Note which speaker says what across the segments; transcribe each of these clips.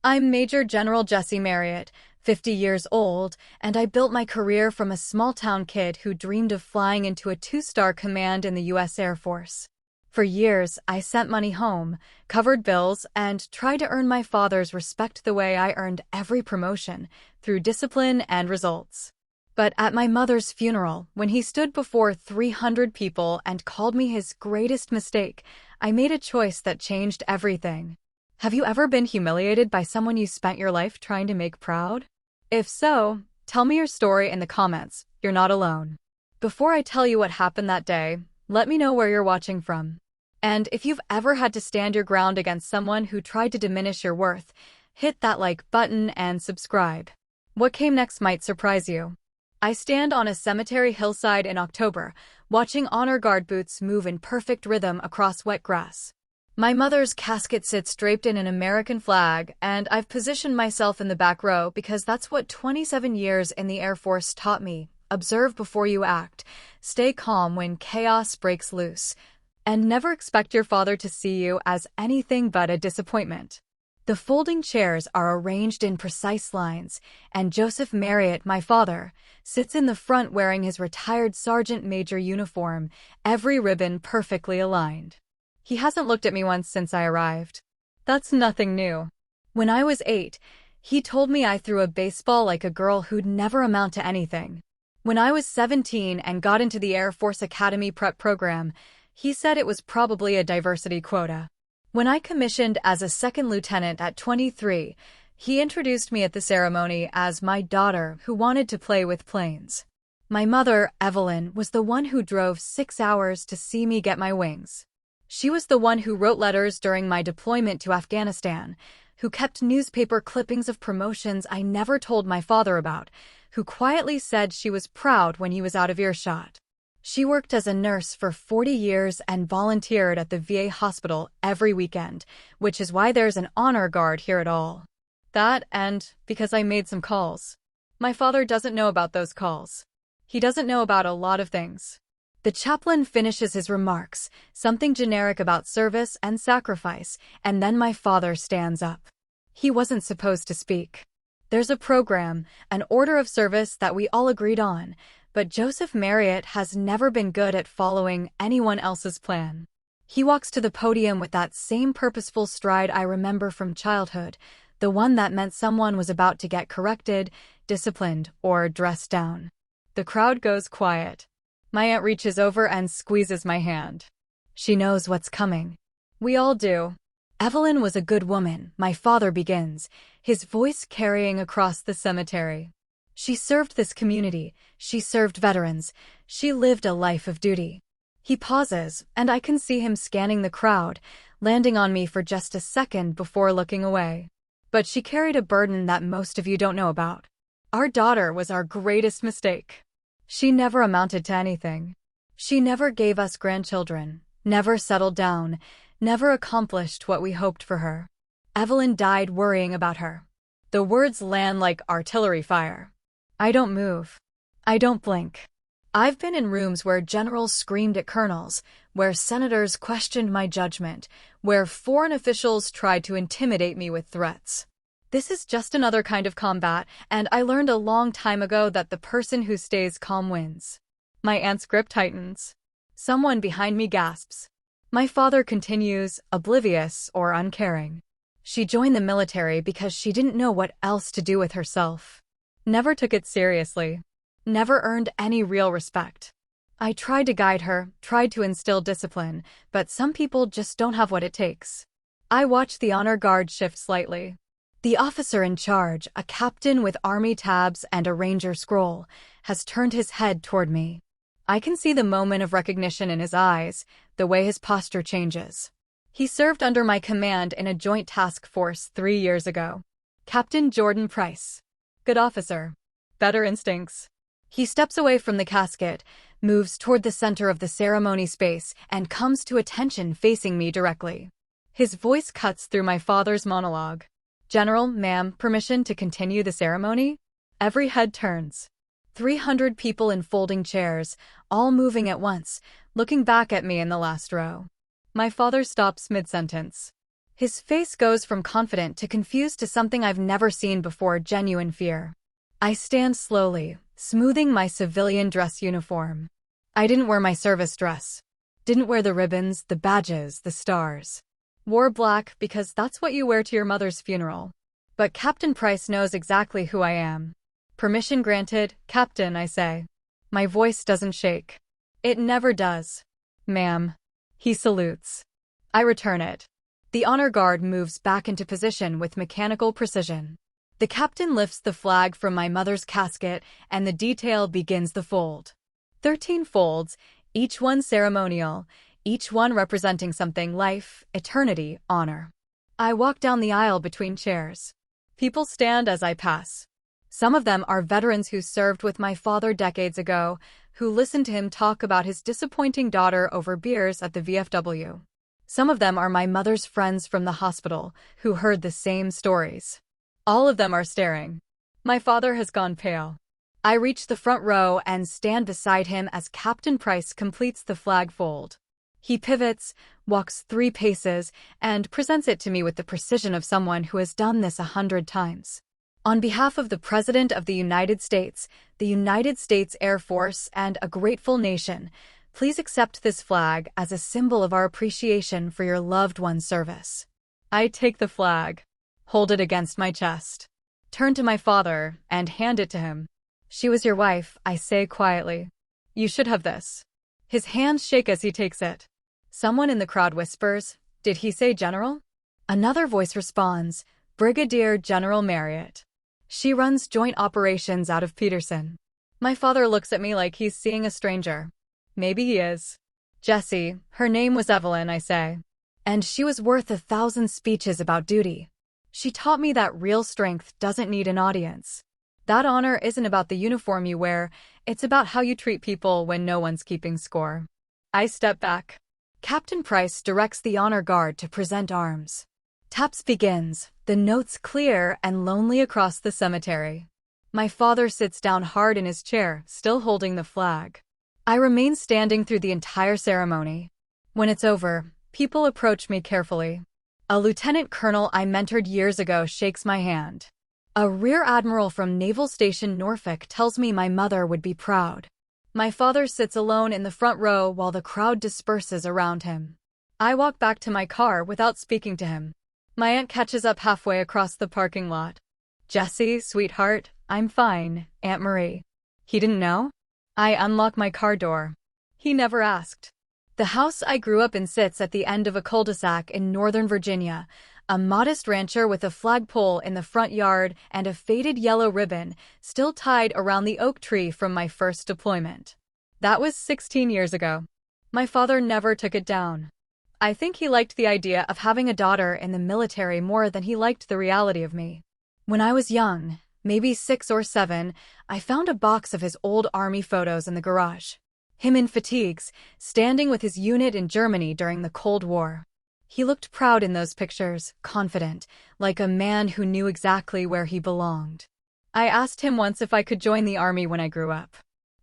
Speaker 1: I'm Major General Jesse Marriott, 50 years old, and I built my career from a small-town kid who dreamed of flying into a two-star command in the U.S. Air Force. For years, I sent money home, covered bills, and tried to earn my father's respect the way I earned every promotion, through discipline and results. But at my mother's funeral, when he stood before 300 people and called me his greatest mistake, I made a choice that changed everything. Have you ever been humiliated by someone you spent your life trying to make proud? If so, tell me your story in the comments. You're not alone. Before I tell you what happened that day, let me know where you're watching from. And if you've ever had to stand your ground against someone who tried to diminish your worth, hit that like button and subscribe. What came next might surprise you. I stand on a cemetery hillside in October, watching honor guard boots move in perfect rhythm across wet grass. My mother's casket sits draped in an American flag, and I've positioned myself in the back row because that's what 27 years in the Air Force taught me. Observe before you act, stay calm when chaos breaks loose, and never expect your father to see you as anything but a disappointment. The folding chairs are arranged in precise lines, and Joseph Marriott, my father, sits in the front wearing his retired sergeant major uniform, every ribbon perfectly aligned. He hasn't looked at me once since I arrived. That's nothing new. When I was 8, he told me I threw a baseball like a girl who'd never amount to anything. When I was 17 and got into the Air Force Academy prep program, he said it was probably a diversity quota. When I commissioned as a second lieutenant at 23, he introduced me at the ceremony as my daughter who wanted to play with planes. My mother, Evelyn, was the one who drove 6 hours to see me get my wings. She was the one who wrote letters during my deployment to Afghanistan, who kept newspaper clippings of promotions I never told my father about, who quietly said she was proud when he was out of earshot. She worked as a nurse for 40 years and volunteered at the VA hospital every weekend, which is why there's an honor guard here at all. That, and because I made some calls. My father doesn't know about those calls. He doesn't know about a lot of things. The chaplain finishes his remarks, something generic about service and sacrifice, and then my father stands up. He wasn't supposed to speak. There's a program, an order of service that we all agreed on, but Joseph Marriott has never been good at following anyone else's plan. He walks to the podium with that same purposeful stride I remember from childhood, the one that meant someone was about to get corrected, disciplined, or dressed down. The crowd goes quiet. My aunt reaches over and squeezes my hand. She knows what's coming. We all do. Evelyn was a good woman, my father begins, his voice carrying across the cemetery. She served this community, she served veterans, she lived a life of duty. He pauses, and I can see him scanning the crowd, landing on me for just a second before looking away. But she carried a burden that most of you don't know about. Our daughter was our greatest mistake. She never amounted to anything. She never gave us grandchildren, never settled down, never accomplished what we hoped for her. Evelyn died worrying about her. The words land like artillery fire. I don't move. I don't blink. I've been in rooms where generals screamed at colonels, where senators questioned my judgment, where foreign officials tried to intimidate me with threats. This is just another kind of combat, and I learned a long time ago that the person who stays calm wins. My aunt's grip tightens. Someone behind me gasps. My father continues, oblivious or uncaring. She joined the military because she didn't know what else to do with herself. Never took it seriously. Never earned any real respect. I tried to guide her, tried to instill discipline, but some people just don't have what it takes. I watched the honor guard shift slightly. The officer in charge, a captain with army tabs and a ranger scroll, has turned his head toward me. I can see the moment of recognition in his eyes, the way his posture changes. He served under my command in a joint task force 3 years ago. Captain Jordan Price. Good officer. Better instincts. He steps away from the casket, moves toward the center of the ceremony space, and comes to attention facing me directly. His voice cuts through my father's monologue. General, ma'am, permission to continue the ceremony? Every head turns. 300 people in folding chairs, all moving at once, looking back at me in the last row. My father stops mid-sentence. His face goes from confident to confused to something I've never seen before, genuine fear. I stand slowly, smoothing my civilian dress uniform. I didn't wear my service dress. Didn't wear the ribbons, the badges, the stars. Wore black because that's what you wear to your mother's funeral. But Captain Price knows exactly who I am. Permission granted, Captain, I say. My voice doesn't shake. It never does. Ma'am. He salutes. I return it. The honor guard moves back into position with mechanical precision. The captain lifts the flag from my mother's casket, and the detail begins the fold. 13 folds, each one ceremonial, each one representing something: life, eternity, honor. I walk down the aisle between chairs. People stand as I pass. Some of them are veterans who served with my father decades ago, who listened to him talk about his disappointing daughter over beers at the VFW. Some of them are my mother's friends from the hospital, who heard the same stories. All of them are staring. My father has gone pale. I reach the front row and stand beside him as Captain Price completes the flag fold. He pivots, walks 3 paces, and presents it to me with the precision of someone who has done this 100 times. On behalf of the President of the United States Air Force, and a grateful nation, please accept this flag as a symbol of our appreciation for your loved one's service. I take the flag, hold it against my chest, turn to my father, and hand it to him. She was your wife, I say quietly. You should have this. His hands shake as he takes it. Someone in the crowd whispers, "Did he say General?" Another voice responds, "Brigadier General Marriott. She runs joint operations out of Peterson." My father looks at me like he's seeing a stranger. Maybe he is. Jessie, her name was Evelyn, I say. And she was worth 1,000 speeches about duty. She taught me that real strength doesn't need an audience. That honor isn't about the uniform you wear, it's about how you treat people when no one's keeping score. I step back. Captain Price directs the honor guard to present arms. Taps begins, the notes clear and lonely across the cemetery. My father sits down hard in his chair, still holding the flag. I remain standing through the entire ceremony. When it's over, people approach me carefully. A lieutenant colonel I mentored years ago shakes my hand. A rear admiral from Naval Station Norfolk tells me my mother would be proud. My father sits alone in the front row while the crowd disperses around him. I walk back to my car without speaking to him. My aunt catches up halfway across the parking lot. "Jessie, sweetheart, I'm fine, Aunt Marie." He didn't know? I unlock my car door. He never asked. The house I grew up in sits at the end of a cul-de-sac in Northern Virginia, a modest rancher with a flagpole in the front yard and a faded yellow ribbon still tied around the oak tree from my first deployment. That was 16 years ago. My father never took it down. I think he liked the idea of having a daughter in the military more than he liked the reality of me. When I was young, maybe 6 or 7, I found a box of his old army photos in the garage. Him in fatigues, standing with his unit in Germany during the Cold War. He looked proud in those pictures, confident, like a man who knew exactly where he belonged. I asked him once if I could join the army when I grew up.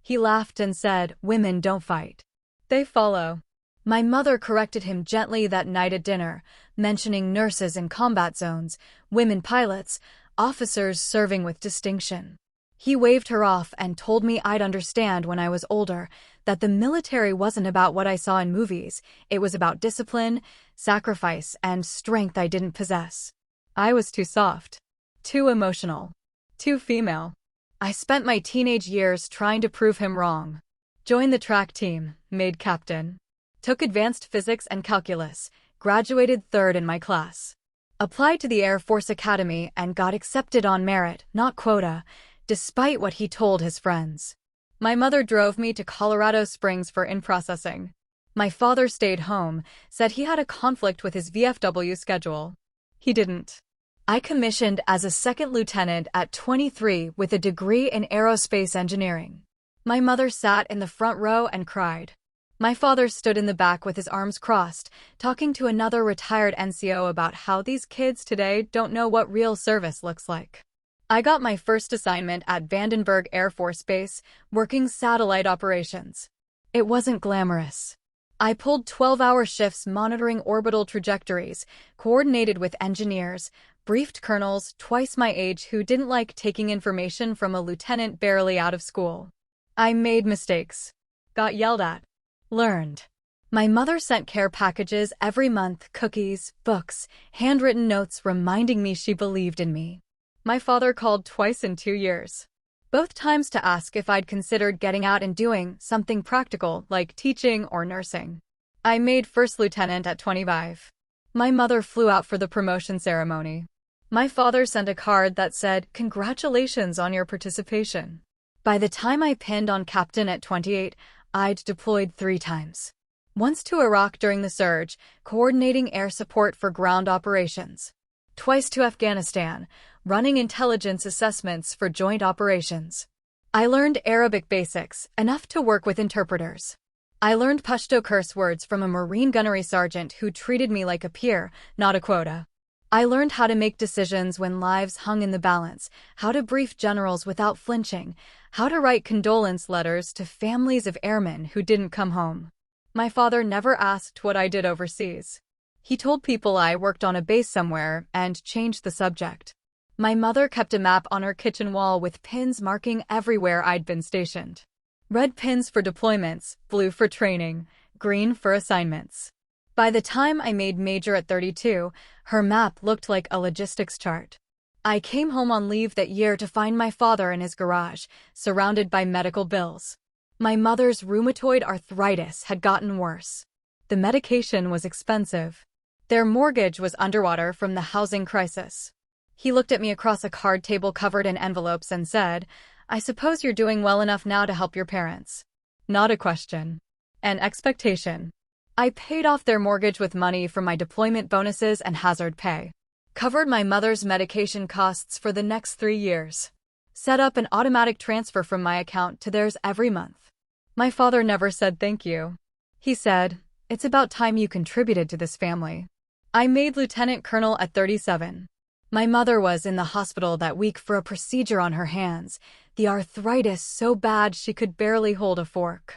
Speaker 1: He laughed and said, "Women don't fight. They follow." My mother corrected him gently that night at dinner, mentioning nurses in combat zones, women pilots, officers serving with distinction. He waved her off and told me I'd understand when I was older that the military wasn't about what I saw in movies, it was about discipline, sacrifice, and strength I didn't possess. I was too soft, too emotional, too female. I spent my teenage years trying to prove him wrong. Joined the track team, made captain. Took advanced physics and calculus, graduated 3rd in my class. Applied to the Air Force Academy and got accepted on merit, not quota, despite what he told his friends. My mother drove me to Colorado Springs for in-processing. My father stayed home, said he had a conflict with his VFW schedule. He didn't. I commissioned as a 2nd lieutenant at 23 with a degree in aerospace engineering. My mother sat in the front row and cried. My father stood in the back with his arms crossed, talking to another retired NCO about how these kids today don't know what real service looks like. I got my first assignment at Vandenberg Air Force Base, working satellite operations. It wasn't glamorous. I pulled 12-hour shifts monitoring orbital trajectories, coordinated with engineers, briefed colonels twice my age who didn't like taking information from a lieutenant barely out of school. I made mistakes, got yelled at, learned. My mother sent care packages every month, cookies, books, handwritten notes reminding me she believed in me. My father called twice in 2 years. Both times to ask if I'd considered getting out and doing something practical like teaching or nursing. I made first lieutenant at 25. My mother flew out for the promotion ceremony. My father sent a card that said, "Congratulations on your participation." By the time I pinned on captain at 28, I'd deployed 3 times. Once to Iraq during the surge, coordinating air support for ground operations. Twice to Afghanistan, running intelligence assessments for joint operations. I learned Arabic basics, enough to work with interpreters. I learned Pashto curse words from a Marine gunnery sergeant who treated me like a peer, not a quota. I learned how to make decisions when lives hung in the balance, how to brief generals without flinching, how to write condolence letters to families of airmen who didn't come home. My father never asked what I did overseas. He told people I worked on a base somewhere and changed the subject. My mother kept a map on her kitchen wall with pins marking everywhere I'd been stationed. Red pins for deployments, blue for training, green for assignments. By the time I made major at 32, her map looked like a logistics chart. I came home on leave that year to find my father in his garage, surrounded by medical bills. My mother's rheumatoid arthritis had gotten worse. The medication was expensive. Their mortgage was underwater from the housing crisis. He looked at me across a card table covered in envelopes and said, "I suppose you're doing well enough now to help your parents." Not a question. An expectation. I paid off their mortgage with money from my deployment bonuses and hazard pay. Covered my mother's medication costs for the next 3 years. Set up an automatic transfer from my account to theirs every month. My father never said thank you. He said, "It's about time you contributed to this family." I made lieutenant colonel at 37. My mother was in the hospital that week for a procedure on her hands, the arthritis so bad she could barely hold a fork.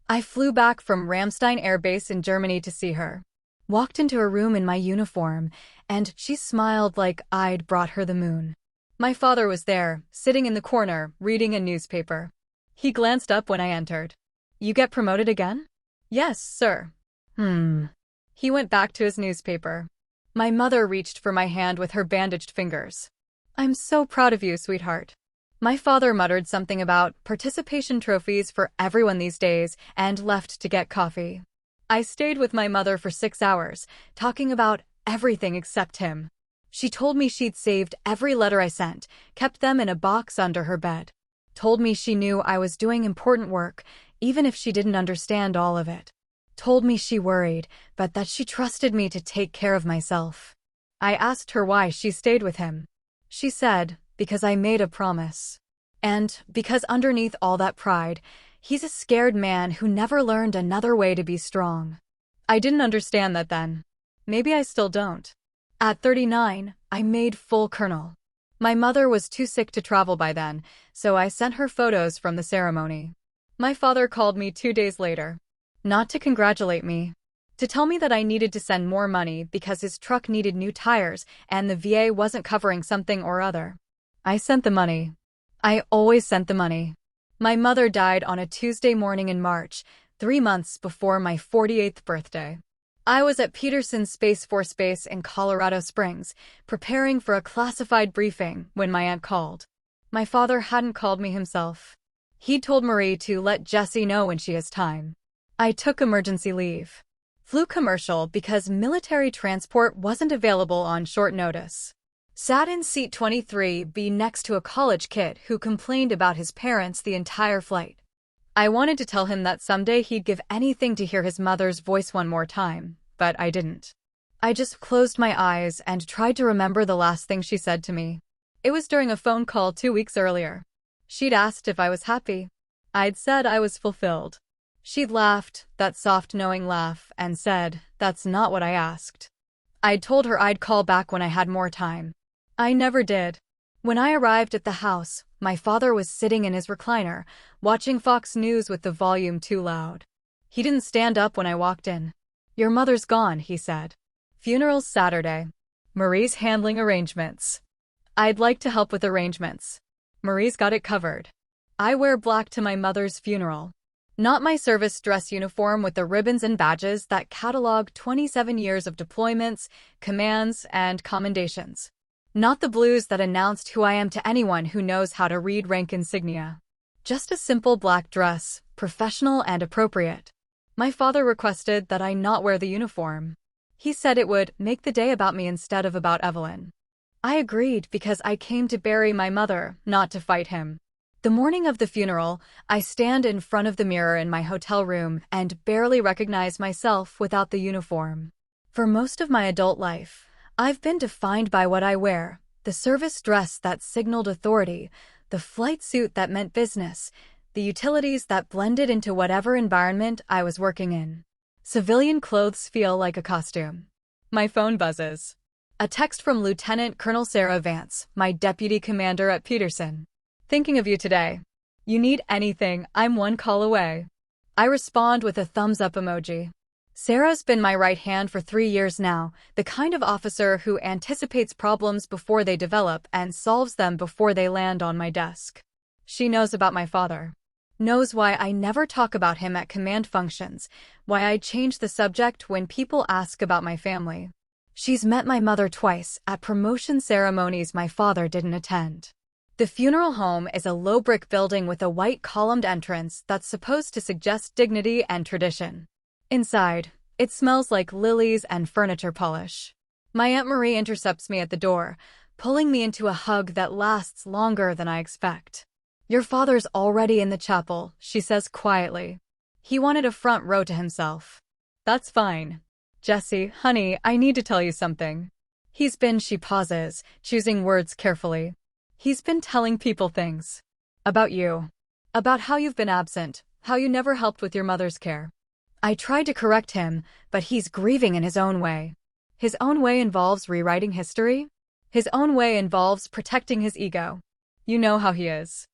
Speaker 1: I flew back from Ramstein Air Base in Germany to see her. Walked into her room in my uniform, and she smiled like I'd brought her the moon. My father was there, sitting in the corner, reading a newspaper. He glanced up when I entered. "You get promoted again?" "Yes, sir." He went back to his newspaper. My mother reached for my hand with her bandaged fingers. "I'm so proud of you, sweetheart." My father muttered something about participation trophies for everyone these days and left to get coffee. I stayed with my mother for 6 hours, talking about everything except him. She told me she'd saved every letter I sent, kept them in a box under her bed. Told me she knew I was doing important work, even if she didn't understand all of it. Told me she worried, but that she trusted me to take care of myself. I asked her why she stayed with him. She said, "Because I made a promise." And because underneath all that pride, he's a scared man who never learned another way to be strong. I didn't understand that then. Maybe I still don't. At 39, I made full colonel. My mother was too sick to travel by then, so I sent her photos from the ceremony. My father called me 2 days later. Not to congratulate me. To tell me that I needed to send more money because his truck needed new tires and the VA wasn't covering something or other. I sent the money. I always sent the money. My mother died on a Tuesday morning in March, 3 months before my 48th birthday. I was at Peterson Space Force Base in Colorado Springs, preparing for a classified briefing when my aunt called. My father hadn't called me himself. He told Marie to let Jessie know when she has time. I took emergency leave. Flew commercial because military transport wasn't available on short notice. Sat in seat 23B next to a college kid who complained about his parents the entire flight. I wanted to tell him that someday he'd give anything to hear his mother's voice one more time, but I didn't. I just closed my eyes and tried to remember the last thing she said to me. It was during a phone call 2 weeks earlier. She'd asked if I was happy. I'd said I was fulfilled. She'd laughed, that soft knowing laugh, and said, "That's not what I asked." I'd told her I'd call back when I had more time. I never did. When I arrived at the house, my father was sitting in his recliner, watching Fox News with the volume too loud. He didn't stand up when I walked in. Your mother's gone, he said. Funeral's Saturday. Marie's handling arrangements. I'd like to help with arrangements. Marie's got it covered. I wear black to my mother's funeral. Not my service dress uniform with the ribbons and badges that catalog 27 years of deployments, commands, and commendations. Not the blues that announced who I am to anyone who knows how to read rank insignia. Just a simple black dress, professional and appropriate. My father requested that I not wear the uniform. He said it would make the day about me instead of about Evelyn. I agreed because I came to bury my mother, not to fight him. The morning of the funeral, I stand in front of the mirror in my hotel room and barely recognize myself without the uniform. For most of my adult life, I've been defined by what I wear, the service dress that signaled authority, the flight suit that meant business, the utilities that blended into whatever environment I was working in. Civilian clothes feel like a costume. My phone buzzes. A text from Lieutenant Colonel Sarah Vance, my deputy commander at Peterson. Thinking of you today. You need anything, I'm one call away. I respond with a thumbs up emoji. Sarah's been my right hand for 3 years now, the kind of officer who anticipates problems before they develop and solves them before they land on my desk. She knows about my father. Knows why I never talk about him at command functions, why I change the subject when people ask about my family. She's met my mother twice at promotion ceremonies my father didn't attend. The funeral home is a low brick building with a white columned entrance that's supposed to suggest dignity and tradition. Inside, it smells like lilies and furniture polish. My Aunt Marie intercepts me at the door, pulling me into a hug that lasts longer than I expect. Your father's already in the chapel, she says quietly. He wanted a front row to himself. That's fine. Jessie, honey, I need to tell you something. She pauses, choosing words carefully. He's been telling people things. About you. About how you've been absent, how you never helped with your mother's care. I tried to correct him, but he's grieving in his own way. His own way involves rewriting history. His own way involves protecting his ego. You know how he is.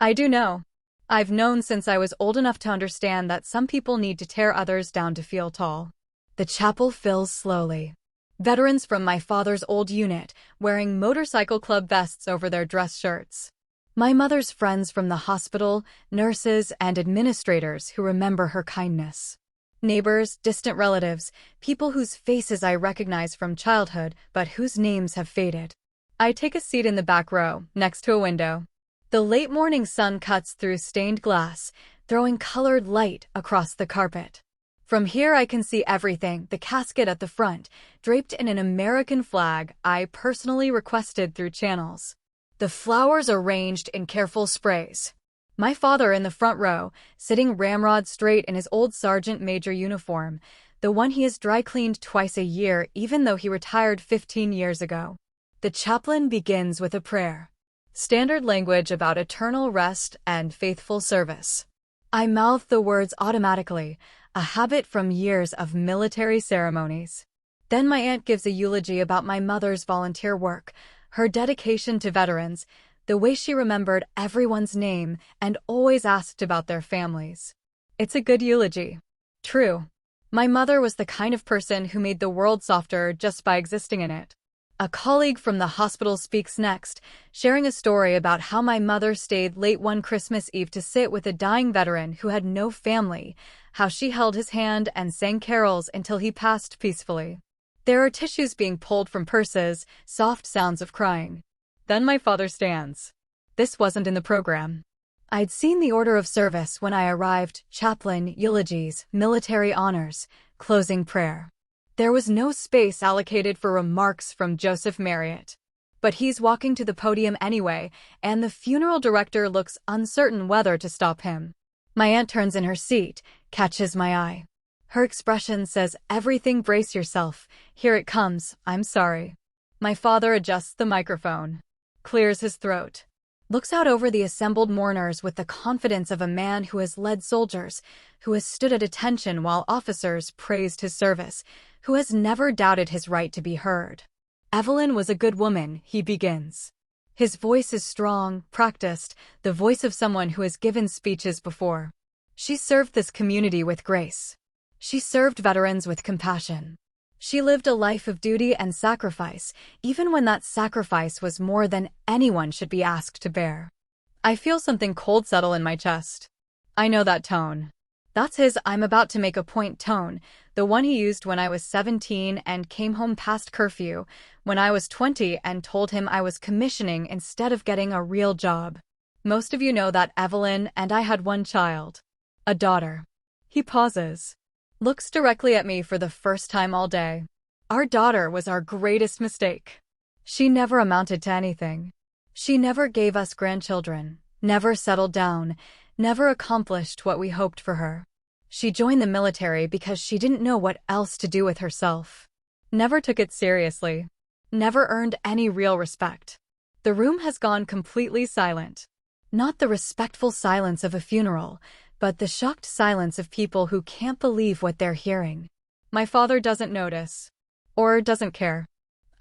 Speaker 1: I do know. I've known since I was old enough to understand that some people need to tear others down to feel tall. The chapel fills slowly. Veterans from my father's old unit, wearing motorcycle club vests over their dress shirts. My mother's friends from the hospital, nurses, and administrators who remember her kindness. Neighbors, distant relatives, people whose faces I recognize from childhood, but whose names have faded. I take a seat in the back row, next to a window. The late morning sun cuts through stained glass, throwing colored light across the carpet. From here I can see everything, the casket at the front, draped in an American flag I personally requested through channels. The flowers arranged in careful sprays. My father in the front row, sitting ramrod straight in his old sergeant major uniform, the one he has dry cleaned twice a year even though he retired 15 years ago. The chaplain begins with a prayer. Standard language about eternal rest and faithful service. I mouth the words automatically, a habit from years of military ceremonies. Then my aunt gives a eulogy about my mother's volunteer work, her dedication to veterans, the way she remembered everyone's name and always asked about their families. It's a good eulogy. True. My mother was the kind of person who made the world softer just by existing in it. A colleague from the hospital speaks next, sharing a story about how my mother stayed late one Christmas Eve to sit with a dying veteran who had no family, how she held his hand and sang carols until he passed peacefully. There are tissues being pulled from purses, soft sounds of crying. Then my father stands. This wasn't in the program. I'd seen the order of service when I arrived: chaplain, eulogies, military honors, closing prayer. There was no space allocated for remarks from Joseph Marriott. But he's walking to the podium anyway, and the funeral director looks uncertain whether to stop him. My aunt turns in her seat, catches my eye. Her expression says everything, brace yourself, here it comes, I'm sorry. My father adjusts the microphone, clears his throat, looks out over the assembled mourners with the confidence of a man who has led soldiers, who has stood at attention while officers praised his service, who has never doubted his right to be heard. Evelyn was a good woman, he begins. His voice is strong, practiced, the voice of someone who has given speeches before. She served this community with grace. She served veterans with compassion. She lived a life of duty and sacrifice, even when that sacrifice was more than anyone should be asked to bear. I feel something cold settle in my chest. I know that tone. That's his "I'm about to make a point" tone, the one he used when I was 17 and came home past curfew, when I was 20 and told him I was commissioning instead of getting a real job. Most of you know that Evelyn and I had one child. A daughter. He pauses. Looks directly at me for the first time all day. Our daughter was our greatest mistake. She never amounted to anything. She never gave us grandchildren, never settled down, never accomplished what we hoped for her. She joined the military because she didn't know what else to do with herself. Never took it seriously. Never earned any real respect. The room has gone completely silent. Not the respectful silence of a funeral, but the shocked silence of people who can't believe what they're hearing. My father doesn't notice. Or doesn't care.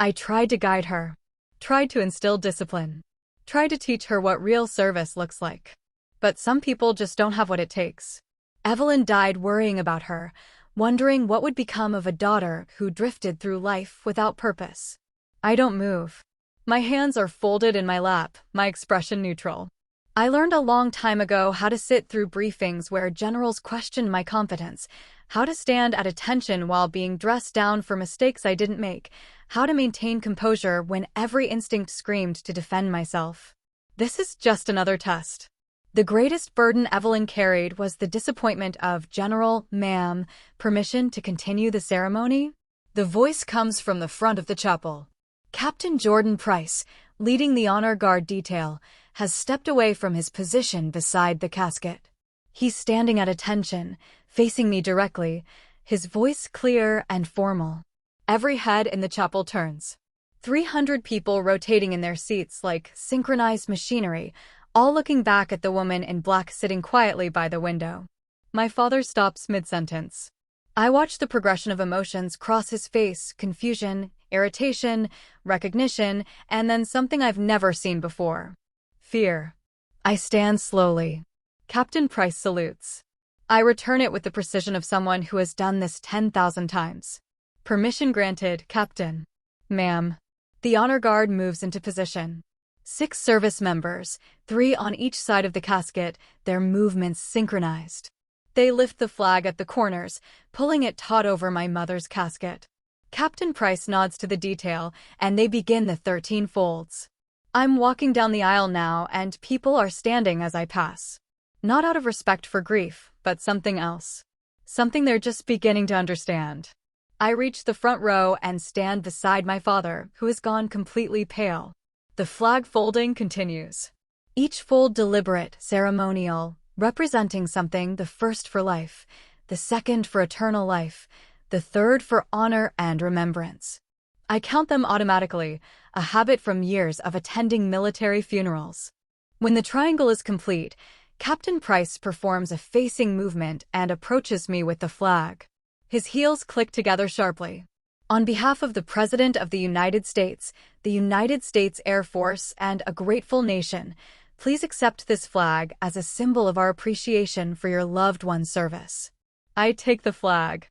Speaker 1: I tried to guide her. Tried to instill discipline. Tried to teach her what real service looks like. But some people just don't have what it takes. Evelyn died worrying about her, wondering what would become of a daughter who drifted through life without purpose. I don't move. My hands are folded in my lap, my expression neutral. I learned a long time ago how to sit through briefings where generals questioned my competence, how to stand at attention while being dressed down for mistakes I didn't make, how to maintain composure when every instinct screamed to defend myself. This is just another test. The greatest burden Evelyn carried was the disappointment of "General, ma'am, permission to continue the ceremony?" The voice comes from the front of the chapel. Captain Jordan Price, leading the honor guard detail, has stepped away from his position beside the casket. He's standing at attention, facing me directly, his voice clear and formal. Every head in the chapel turns. 300 people rotating in their seats like synchronized machinery, all looking back at the woman in black sitting quietly by the window. My father stops mid-sentence. I watch the progression of emotions cross his face: confusion, irritation, recognition, and then something I've never seen before. Fear. I stand slowly. Captain Price salutes. I return it with the precision of someone who has done this 10,000 times. Permission granted, Captain. Ma'am. The honor guard moves into position. 6 service members, 3 on each side of the casket, their movements synchronized. They lift the flag at the corners, pulling it taut over my mother's casket. Captain Price nods to the detail, and they begin the 13 folds. I'm walking down the aisle now, and people are standing as I pass. Not out of respect for grief, but something else. Something they're just beginning to understand. I reach the front row and stand beside my father, who has gone completely pale. The flag folding continues. Each fold deliberate, ceremonial, representing something: the first for life, the second for eternal life, the third for honor and remembrance. I count them automatically, a habit from years of attending military funerals. When the triangle is complete, Captain Price performs a facing movement and approaches me with the flag. His heels click together sharply. On behalf of the President of the United States, the United States Air Force, and a grateful nation, please accept this flag as a symbol of our appreciation for your loved one's service. I take the flag,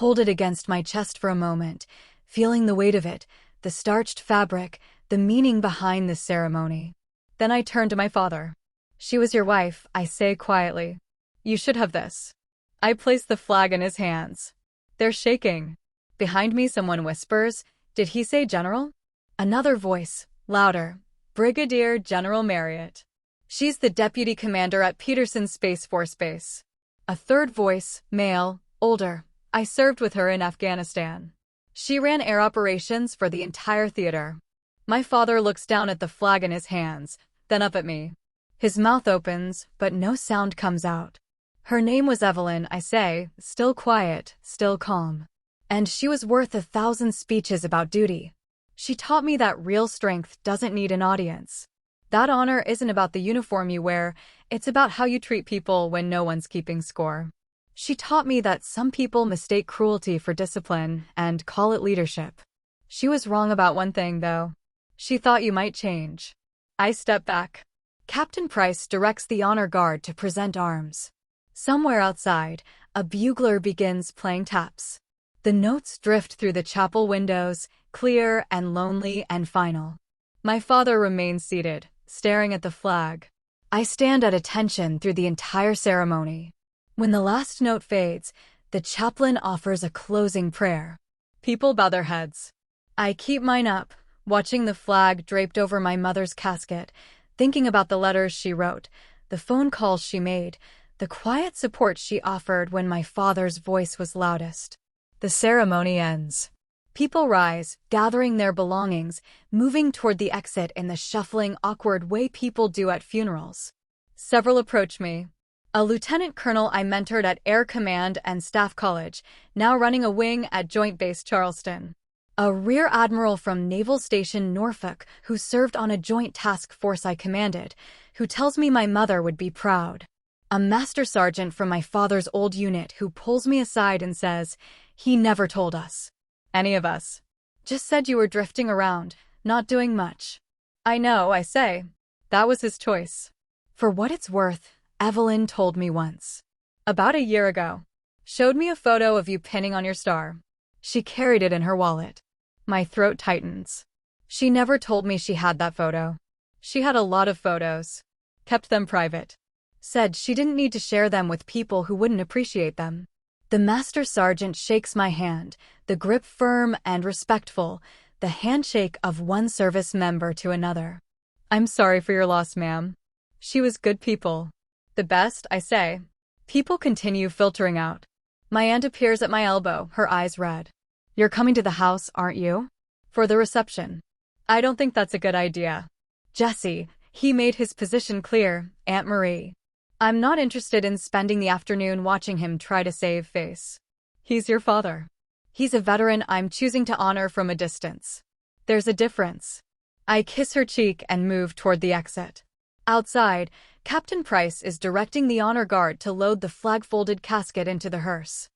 Speaker 1: hold it against my chest for a moment, feeling the weight of it, the starched fabric, the meaning behind this ceremony. Then I turn to my father. She was your wife, I say quietly. You should have this. I place the flag in his hands. They're shaking. Behind me someone whispers, "Did he say General?" Another voice, louder, "Brigadier General Marriott. She's the deputy commander at Peterson Space Force Base." A third voice, male, older. I served with her in Afghanistan. She ran air operations for the entire theater. My father looks down at the flag in his hands, then up at me. His mouth opens, but no sound comes out. Her name was Evelyn, I say, still quiet, still calm. And she was worth 1,000 speeches about duty. She taught me that real strength doesn't need an audience. That honor isn't about the uniform you wear, it's about how you treat people when no one's keeping score. She taught me that some people mistake cruelty for discipline and call it leadership. She was wrong about one thing, though. She thought you might change. I step back. Captain Price directs the honor guard to present arms. Somewhere outside, a bugler begins playing taps. The notes drift through the chapel windows, clear and lonely and final. My father remains seated, staring at the flag. I stand at attention through the entire ceremony. When the last note fades, the chaplain offers a closing prayer. People bow their heads. I keep mine up, watching the flag draped over my mother's casket, thinking about the letters she wrote, the phone calls she made, the quiet support she offered when my father's voice was loudest. The ceremony ends. People rise, gathering their belongings, moving toward the exit in the shuffling, awkward way people do at funerals. Several approach me. A lieutenant colonel I mentored at Air Command and Staff College, now running a wing at Joint Base Charleston. A rear admiral from Naval Station Norfolk who served on a joint task force I commanded, who tells me my mother would be proud. A master sergeant from my father's old unit who pulls me aside and says, "He never told us. Any of us. Just said you were drifting around, not doing much." I know, I say. That was his choice. For what it's worth, Evelyn told me once. About a year ago. Showed me a photo of you pinning on your star. She carried it in her wallet. My throat tightens. She never told me she had that photo. She had a lot of photos. Kept them private. Said she didn't need to share them with people who wouldn't appreciate them. The master sergeant shakes my hand, the grip firm and respectful, the handshake of one service member to another. "I'm sorry for your loss, ma'am. She was good people. The best, I say." People continue filtering out. My aunt appears at my elbow, her eyes red. "You're coming to the house, aren't you? For the reception." "I don't think that's a good idea." "Jesse," he made his position clear, Aunt Marie. "I'm not interested in spending the afternoon watching him try to save face. He's your father. He's a veteran I'm choosing to honor from a distance. There's a difference." I kiss her cheek and move toward the exit. Outside, Captain Price is directing the honor guard to load the flag-folded casket into the hearse.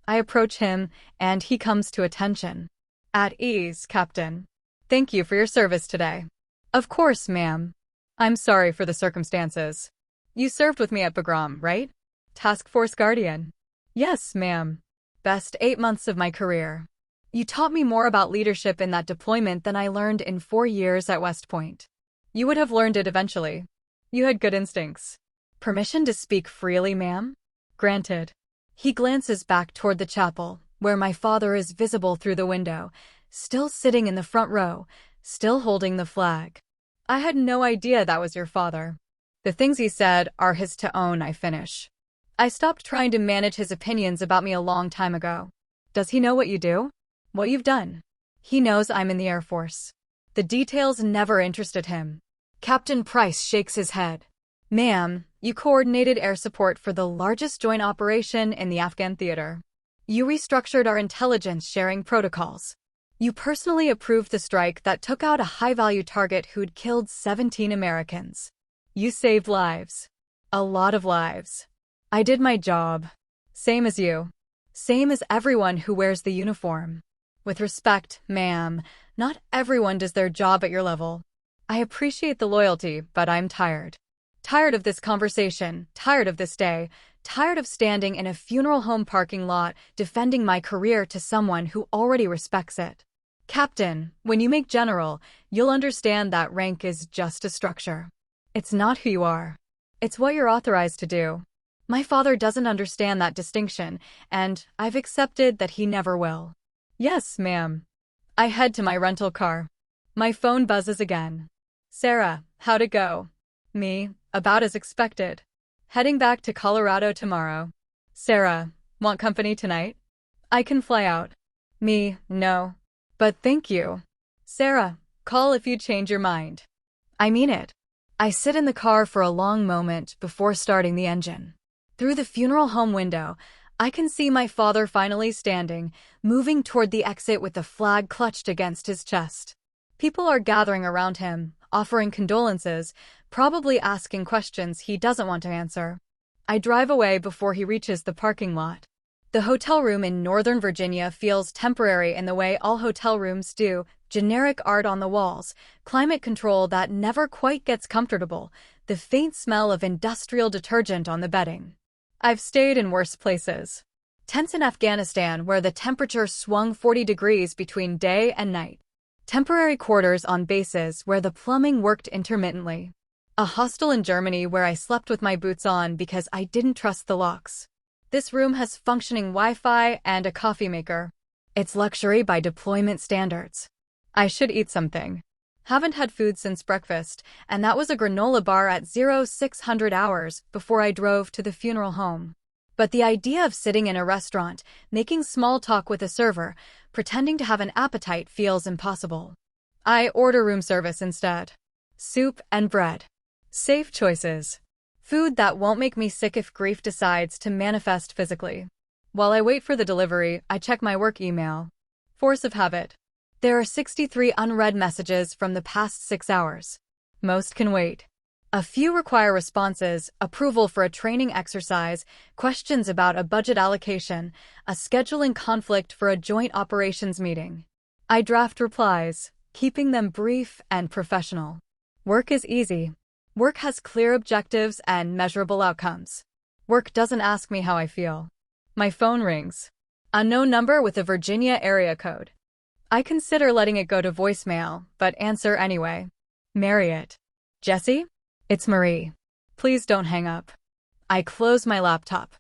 Speaker 1: I approach him, and he comes to attention. "At ease, Captain. Thank you for your service today." "Of course, ma'am. I'm sorry for the circumstances. You served with me at Bagram, right? Task Force Guardian." "Yes, ma'am. Best 8 months of my career. You taught me more about leadership in that deployment than I learned in 4 years at West Point. You would have learned it eventually. You had good instincts." "Permission to speak freely, ma'am?" "Granted." He glances back toward the chapel, where my father is visible through the window, still sitting in the front row, still holding the flag. "I had no idea that was your father." "The things he said are his to own," I finish. "I stopped trying to manage his opinions about me a long time ago." "Does he know what you do? What you've done?" "He knows I'm in the Air Force." The details never interested him. Captain Price shakes his head. "Ma'am, you coordinated air support for the largest joint operation in the Afghan theater. You restructured our intelligence-sharing protocols. You personally approved the strike that took out a high-value target who'd killed 17 Americans. You saved lives. A lot of lives. I did my job. Same as you. Same as everyone who wears the uniform. With respect, ma'am, not everyone does their job at your level. I appreciate the loyalty, but I'm tired. Tired of this conversation, tired of this day, tired of standing in a funeral home parking lot defending my career to someone who already respects it. Captain, when you make general, you'll understand that rank is just a structure. It's not who you are. It's what you're authorized to do. My father doesn't understand that distinction, and I've accepted that he never will." "Yes, ma'am." I head to my rental car. My phone buzzes again. "Sarah, how'd it go?" "Me, about as expected. Heading back to Colorado tomorrow." "Sarah, want company tonight?" "I can fly out." "Me, no. But thank you." "Sarah, call if you change your mind." I mean it. I sit in the car for a long moment before starting the engine. Through the funeral home window, I can see my father finally standing, moving toward the exit with the flag clutched against his chest. People are gathering around him, offering condolences, probably asking questions he doesn't want to answer. I drive away before he reaches the parking lot. The hotel room in Northern Virginia feels temporary in the way all hotel rooms do, generic art on the walls, climate control that never quite gets comfortable, the faint smell of industrial detergent on the bedding. I've stayed in worse places. Tents in Afghanistan where the temperature swung 40 degrees between day and night. Temporary quarters on bases where the plumbing worked intermittently. A hostel in Germany where I slept with my boots on because I didn't trust the locks. This room has functioning Wi-Fi and a coffee maker. It's luxury by deployment standards. I should eat something. Haven't had food since breakfast, and that was a granola bar at 0600 hours before I drove to the funeral home. But the idea of sitting in a restaurant, making small talk with a server, pretending to have an appetite feels impossible. I order room service instead. Soup and bread. Safe choices. Food that won't make me sick if grief decides to manifest physically. While I wait for the delivery, I check my work email. Force of habit. There are 63 unread messages from the past 6 hours. Most can wait. A few require responses, approval for a training exercise, questions about a budget allocation, a scheduling conflict for a joint operations meeting. I draft replies, keeping them brief and professional. Work is easy. Work has clear objectives and measurable outcomes. Work doesn't ask me how I feel. My phone rings. Unknown number with a Virginia area code. I consider letting it go to voicemail, but answer anyway. Marriott. Jesse? It's Marie. Please don't hang up. I close my laptop.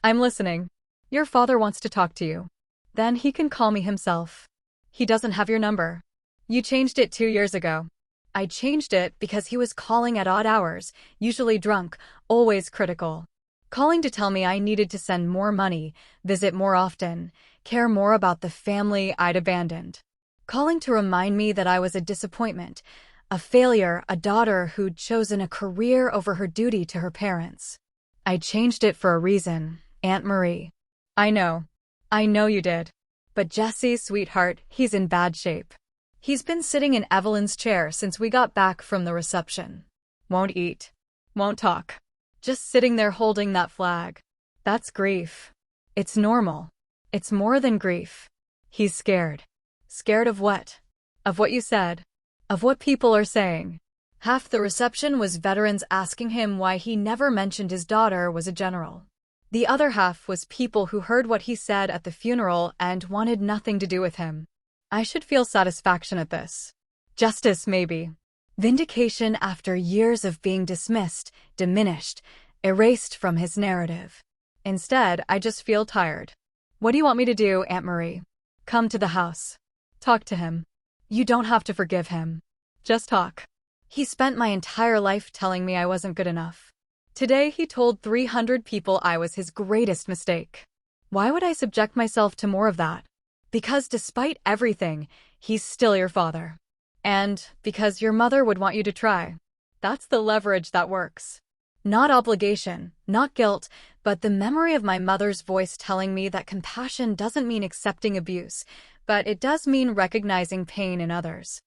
Speaker 1: I'm listening. Your father wants to talk to you. Then he can call me himself. He doesn't have your number. You changed it 2 years ago. I changed it because he was calling at odd hours, usually drunk, always critical. Calling to tell me I needed to send more money, visit more often, care more about the family I'd abandoned. Calling to remind me that I was a disappointment, a failure, a daughter who'd chosen a career over her duty to her parents. I changed it for a reason, Aunt Marie. I know you did. But Jesse, sweetheart, he's in bad shape. He's been sitting in Evelyn's chair since we got back from the reception. Won't eat. Won't talk. Just sitting there holding that flag. That's grief. It's normal. It's more than grief. He's scared. Scared of what? Of what you said. Of what people are saying. Half the reception was veterans asking him why he never mentioned his daughter was a general. The other half was people who heard what he said at the funeral and wanted nothing to do with him. I should feel satisfaction at this. Justice, maybe. Vindication after years of being dismissed, diminished, erased from his narrative. Instead, I just feel tired. What do you want me to do, Aunt Marie? Come to the house. Talk to him. You don't have to forgive him. Just talk. He spent my entire life telling me I wasn't good enough. Today he told 300 people I was his greatest mistake. Why would I subject myself to more of that? Because despite everything, he's still your father. And because your mother would want you to try. That's the leverage that works. Not obligation, not guilt, but the memory of my mother's voice telling me that compassion doesn't mean accepting abuse, but it does mean recognizing pain in others.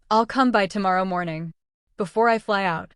Speaker 1: I'll come by tomorrow morning. Before I fly out.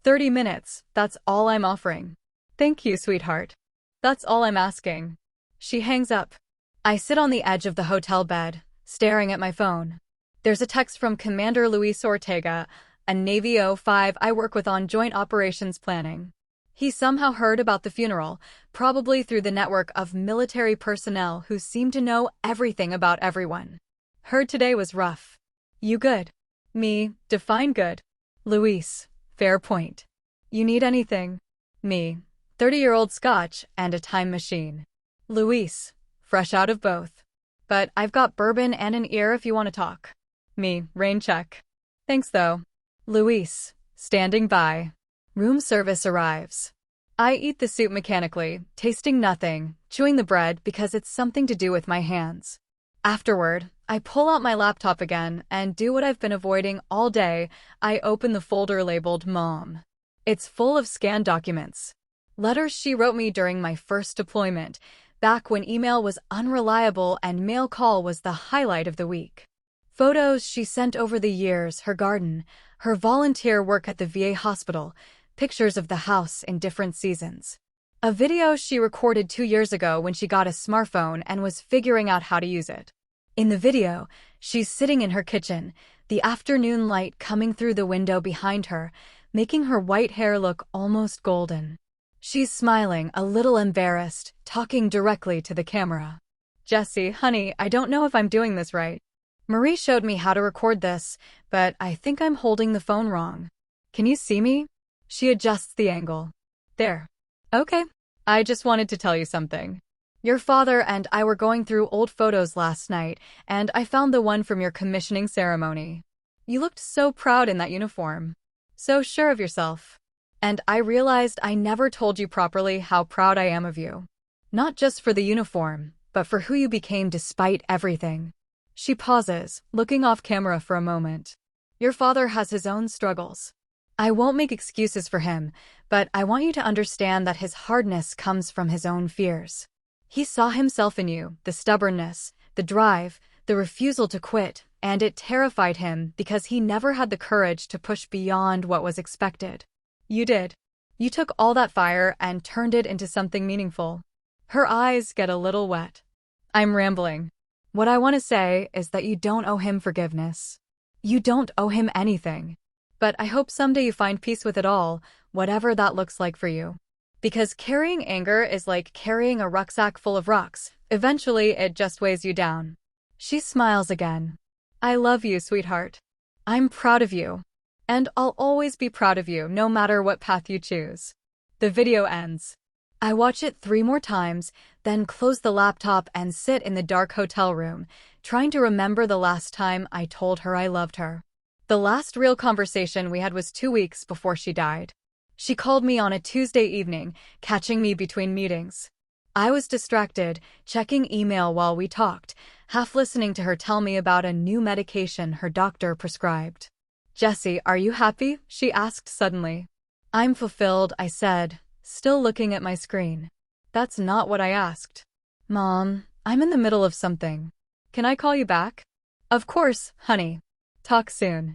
Speaker 1: 30 minutes, that's all I'm offering. Thank you, sweetheart. That's all I'm asking. She hangs up. I sit on the edge of the hotel bed, staring at my phone. There's a text from Commander Luis Ortega, a Navy 05 I work with on joint operations planning. He somehow heard about the funeral, probably through the network of military personnel who seem to know everything about everyone. Heard today was rough. You good? Me, define good. Luis, fair point. You need anything? Me, 30-year-old Scotch and a time machine. Luis, fresh out of both. But I've got bourbon and an ear if you want to talk. Me, rain check. Thanks though. Luis, standing by. Room service arrives. I eat the soup mechanically, tasting nothing, chewing the bread because it's something to do with my hands. Afterward, I pull out my laptop again and do what I've been avoiding all day. I open the folder labeled Mom. It's full of scanned documents. Letters she wrote me during my first deployment, back when email was unreliable and mail call was the highlight of the week. Photos she sent over the years, her garden, her volunteer work at the VA hospital, pictures of the house in different seasons. A video she recorded 2 years ago when she got a smartphone and was figuring out how to use it. In the video, she's sitting in her kitchen, the afternoon light coming through the window behind her, making her white hair look almost golden. She's smiling, a little embarrassed, talking directly to the camera. Jessie, honey, I don't know if I'm doing this right. Marie showed me how to record this, but I think I'm holding the phone wrong. Can you see me? She adjusts the angle. There. Okay. I just wanted to tell you something. Your father and I were going through old photos last night, and I found the one from your commissioning ceremony. You looked so proud in that uniform. So sure of yourself. And I realized I never told you properly how proud I am of you. Not just for the uniform, but for who you became despite everything. She pauses, looking off camera for a moment. Your father has his own struggles. I won't make excuses for him, but I want you to understand that his hardness comes from his own fears. He saw himself in you, the stubbornness, the drive, the refusal to quit, and it terrified him because he never had the courage to push beyond what was expected. You did. You took all that fire and turned it into something meaningful. Her eyes get a little wet. I'm rambling. What I want to say is that you don't owe him forgiveness. You don't owe him anything. But I hope someday you find peace with it all, whatever that looks like for you. Because carrying anger is like carrying a rucksack full of rocks. Eventually, it just weighs you down. She smiles again. I love you, sweetheart. I'm proud of you. And I'll always be proud of you, no matter what path you choose. The video ends. I watch it 3 more times, then close the laptop and sit in the dark hotel room, trying to remember the last time I told her I loved her. The last real conversation we had was 2 weeks before she died. She called me on a Tuesday evening, catching me between meetings. I was distracted, checking email while we talked, half listening to her tell me about a new medication her doctor prescribed. Jessie, are you happy? She asked suddenly. I'm fulfilled, I said, still looking at my screen. That's not what I asked. Mom, I'm in the middle of something. Can I call you back? Of course, honey. Talk soon.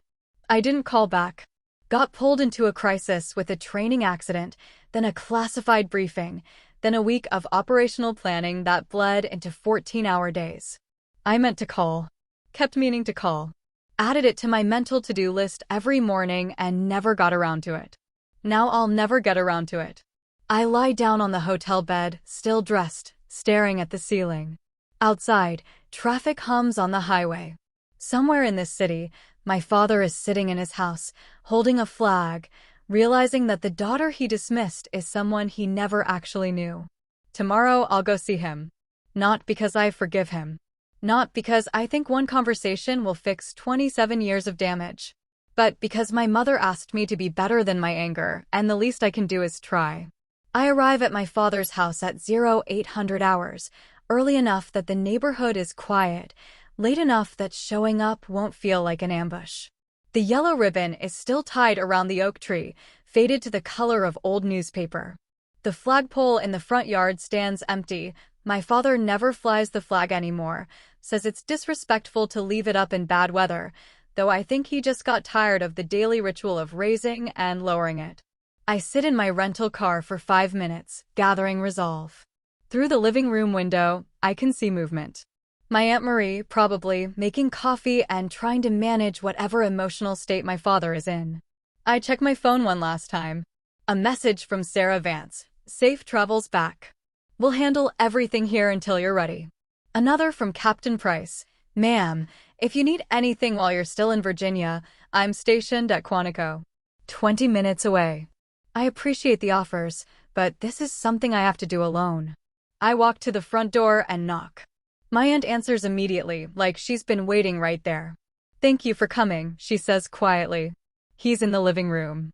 Speaker 1: I didn't call back. Got pulled into a crisis with a training accident, then a classified briefing, then a week of operational planning that bled into 14-hour days. I meant to call. Kept meaning to call. Added it to my mental to-do list every morning and never got around to it. Now I'll never get around to it. I lie down on the hotel bed, still dressed, staring at the ceiling. Outside, traffic hums on the highway. Somewhere in this city, my father is sitting in his house, holding a flag, realizing that the daughter he dismissed is someone he never actually knew. Tomorrow I'll go see him. Not because I forgive him. Not because I think one conversation will fix 27 years of damage. But because my mother asked me to be better than my anger, and the least I can do is try. I arrive at my father's house at 0800 hours, early enough that the neighborhood is quiet, late enough that showing up won't feel like an ambush. The yellow ribbon is still tied around the oak tree, faded to the color of old newspaper. The flagpole in the front yard stands empty. My father never flies the flag anymore, says it's disrespectful to leave it up in bad weather, though I think he just got tired of the daily ritual of raising and lowering it. I sit in my rental car for 5 minutes, gathering resolve. Through the living room window, I can see movement. My Aunt Marie, probably, making coffee and trying to manage whatever emotional state my father is in. I check my phone one last time. A message from Sarah Vance. Safe travels back. We'll handle everything here until you're ready. Another from Captain Price. Ma'am, if you need anything while you're still in Virginia, I'm stationed at Quantico. 20 minutes away. I appreciate the offers, but this is something I have to do alone. I walk to the front door and knock. My aunt answers immediately, like she's been waiting right there. Thank you for coming, she says quietly. He's in the living room.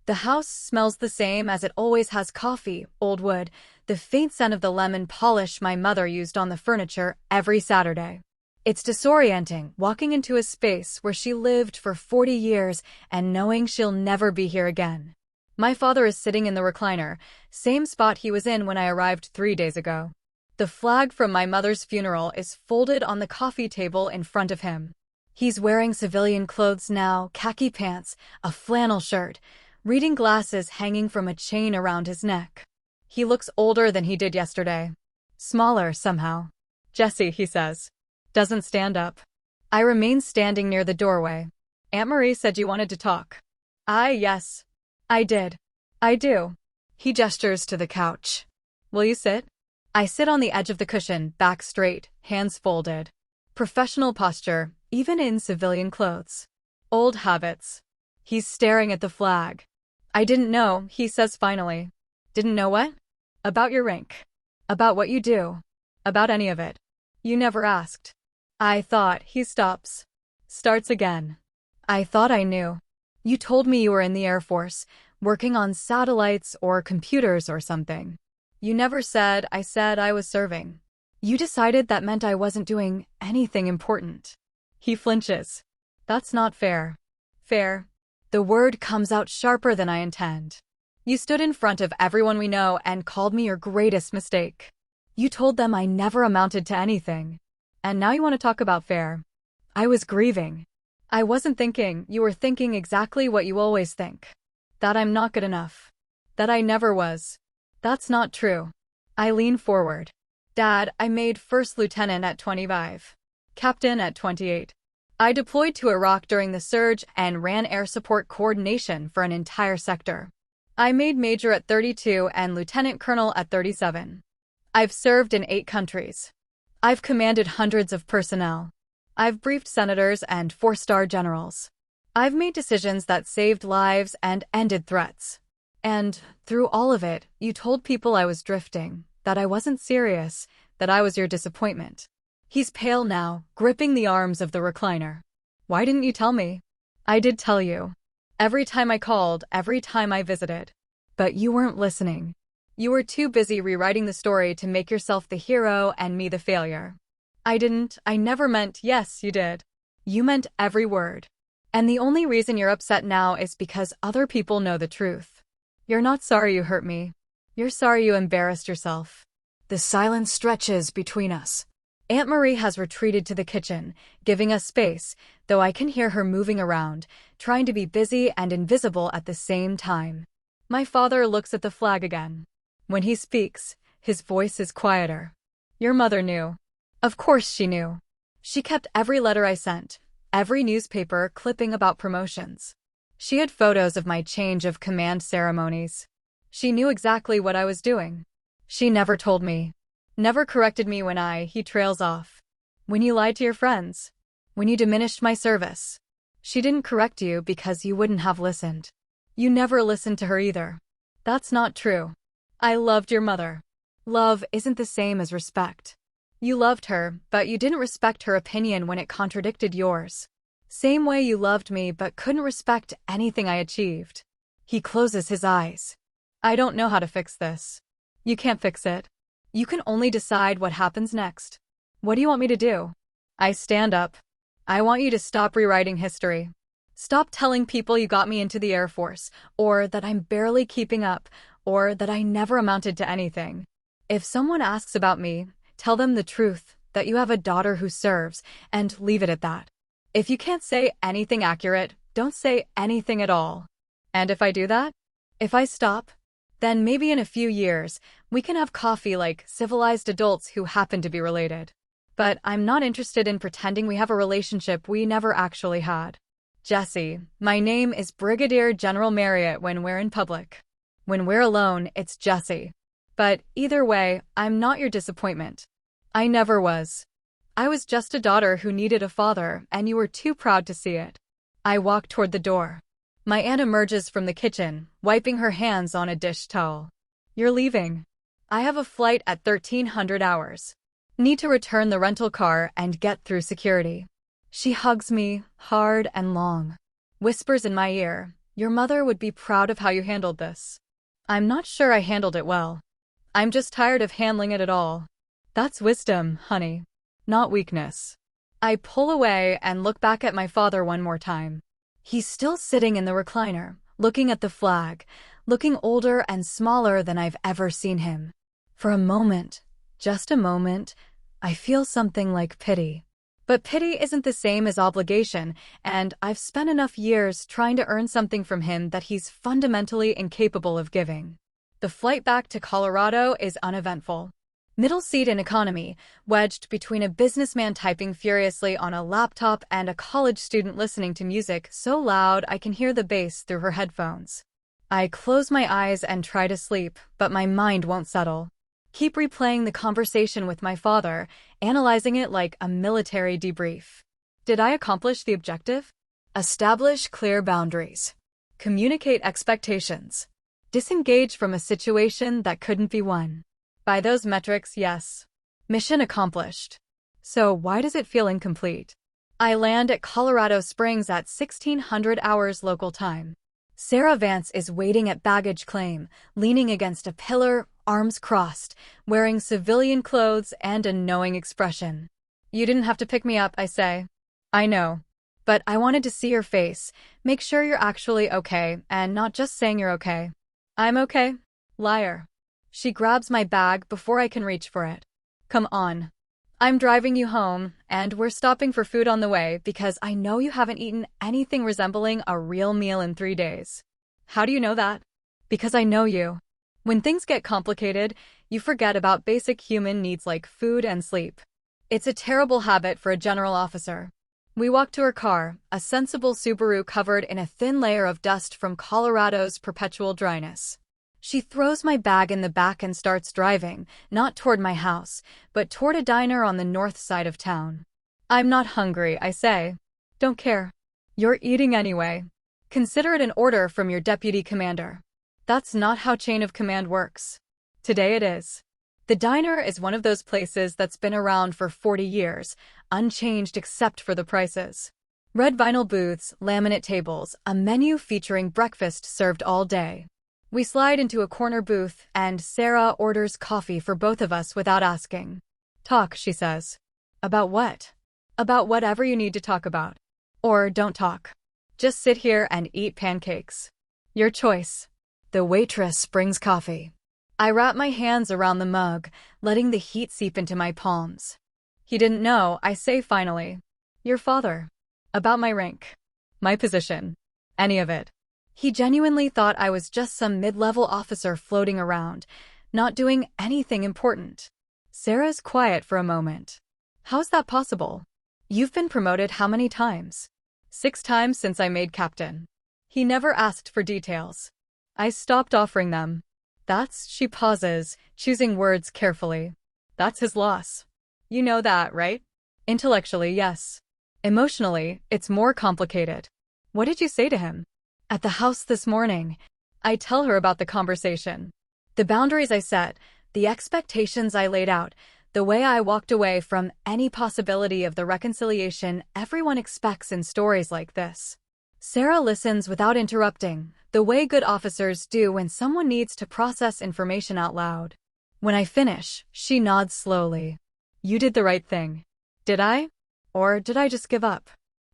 Speaker 1: The house smells the same as it always has: coffee, old wood, the faint scent of the lemon polish my mother used on the furniture every Saturday. It's disorienting, walking into a space where she lived for 40 years and knowing she'll never be here again. My father is sitting in the recliner, same spot he was in when I arrived 3 days ago. The flag from my mother's funeral is folded on the coffee table in front of him. He's wearing civilian clothes now, khaki pants, a flannel shirt, reading glasses hanging from a chain around his neck. He looks older than he did yesterday. Smaller, somehow. Jessie, he says. Doesn't stand up. I remain standing near the doorway. Aunt Marie said you wanted to talk. Yes. I did. I do. He gestures to the couch. Will you sit? I sit on the edge of the cushion, back straight, hands folded. Professional posture, even in civilian clothes. Old habits. He's staring at the flag. I didn't know, he says finally. Didn't know what? About your rank. About what you do. About any of it. You never asked. I thought, he stops. Starts again. I thought I knew. You told me you were in the Air Force, working on satellites or computers or something. You never said I was serving. You decided that meant I wasn't doing anything important. He flinches. That's not fair. Fair. The word comes out sharper than I intend. You stood in front of everyone we know and called me your greatest mistake. You told them I never amounted to anything. And now you want to talk about fair. I was grieving. I wasn't thinking, you were thinking exactly what you always think. That I'm not good enough. That I never was. That's not true. I lean forward. Dad, I made first lieutenant at 25. Captain at 28. I deployed to Iraq during the surge and ran air support coordination for an entire sector. I made major at 32 and lieutenant colonel at 37. I've served in 8 countries. I've commanded hundreds of personnel. I've briefed senators and 4-star generals. I've made decisions that saved lives and ended threats. And through all of it, you told people I was drifting, that I wasn't serious, that I was your disappointment. He's pale now, gripping the arms of the recliner. Why didn't you tell me? I did tell you. Every time I called, every time I visited. But you weren't listening. You were too busy rewriting the story to make yourself the hero and me the failure. I never meant yes, you did. You meant every word. And the only reason you're upset now is because other people know the truth. You're not sorry you hurt me. You're sorry you embarrassed yourself. The silence stretches between us. Aunt Marie has retreated to the kitchen, giving us space, though I can hear her moving around, trying to be busy and invisible at the same time. My father looks at the flag again. When he speaks, his voice is quieter. Your mother knew. Of course she knew. She kept every letter I sent, every newspaper clipping about promotions. She had photos of my change of command ceremonies. She knew exactly what I was doing. She never told me. Never corrected me when he trails off. When you lied to your friends. When you diminished my service. She didn't correct you because you wouldn't have listened. You never listened to her either. That's not true. I loved your mother. Love isn't the same as respect. You loved her, but you didn't respect her opinion when it contradicted yours. Same way you loved me but couldn't respect anything I achieved. He closes his eyes. I don't know how to fix this. You can't fix it. You can only decide what happens next. What do you want me to do? I stand up. I want you to stop rewriting history. Stop telling people you got me into the Air Force, or that I'm barely keeping up, or that I never amounted to anything. If someone asks about me, tell them the truth, that you have a daughter who serves, and leave it at that. If you can't say anything accurate, don't say anything at all. And if I do that? If I stop? Then maybe in a few years, we can have coffee like civilized adults who happen to be related. But I'm not interested in pretending we have a relationship we never actually had. Jesse, my name is Brigadier General Marriott when we're in public. When we're alone, it's Jesse. But either way, I'm not your disappointment. I never was. I was just a daughter who needed a father, and you were too proud to see it. I walk toward the door. My aunt emerges from the kitchen, wiping her hands on a dish towel. You're leaving. I have a flight at 1300 hours. Need to return the rental car and get through security. She hugs me, hard and long. Whispers in my ear, your mother would be proud of how you handled this. I'm not sure I handled it well. I'm just tired of handling it at all. That's wisdom, honey. Not weakness. I pull away and look back at my father one more time. He's still sitting in the recliner, looking at the flag, looking older and smaller than I've ever seen him. For a moment, just a moment, I feel something like pity. But pity isn't the same as obligation, and I've spent enough years trying to earn something from him that he's fundamentally incapable of giving. The flight back to Colorado is uneventful. Middle seat in economy, wedged between a businessman typing furiously on a laptop and a college student listening to music so loud I can hear the bass through her headphones. I close my eyes and try to sleep, but my mind won't settle. Keep replaying the conversation with my father, analyzing it like a military debrief. Did I accomplish the objective? Establish clear boundaries. Communicate expectations. Disengage from a situation that couldn't be won. By those metrics, yes. Mission accomplished. So why does it feel incomplete? I land at Colorado Springs at 1600 hours local time. Sarah Vance is waiting at baggage claim, leaning against a pillar, arms crossed, wearing civilian clothes and a knowing expression. You didn't have to pick me up, I say. I know. But I wanted to see your face, make sure you're actually okay, and not just saying you're okay. I'm okay. Liar. She grabs my bag before I can reach for it. Come on. I'm driving you home, and we're stopping for food on the way because I know you haven't eaten anything resembling a real meal in 3 days. How do you know that? Because I know you. When things get complicated, you forget about basic human needs like food and sleep. It's a terrible habit for a general officer. We walk to her car, a sensible Subaru covered in a thin layer of dust from Colorado's perpetual dryness. She throws my bag in the back and starts driving, not toward my house, but toward a diner on the north side of town. I'm not hungry, I say. Don't care. You're eating anyway. Consider it an order from your deputy commander. That's not how chain of command works. Today it is. The diner is one of those places that's been around for 40 years, unchanged except for the prices. Red vinyl booths, laminate tables, a menu featuring breakfast served all day. We slide into a corner booth, and Sarah orders coffee for both of us without asking. Talk, she says. About what? About whatever you need to talk about. Or don't talk. Just sit here and eat pancakes. Your choice. The waitress brings coffee. I wrap my hands around the mug, letting the heat seep into my palms. He didn't know, I say finally. Your father. About my rank. My position. Any of it. He genuinely thought I was just some mid-level officer floating around, not doing anything important. Sarah's quiet for a moment. How's that possible? You've been promoted how many times? 6 times since I made captain. He never asked for details. I stopped offering them. She pauses, choosing words carefully. That's his loss. You know that, right? Intellectually, yes. Emotionally, it's more complicated. What did you say to him? At the house this morning. I tell her about the conversation. The boundaries I set, the expectations I laid out, the way I walked away from any possibility of the reconciliation everyone expects in stories like this. Sarah listens without interrupting, the way good officers do when someone needs to process information out loud. When I finish, she nods slowly. You did the right thing. Did I? Or did I just give up?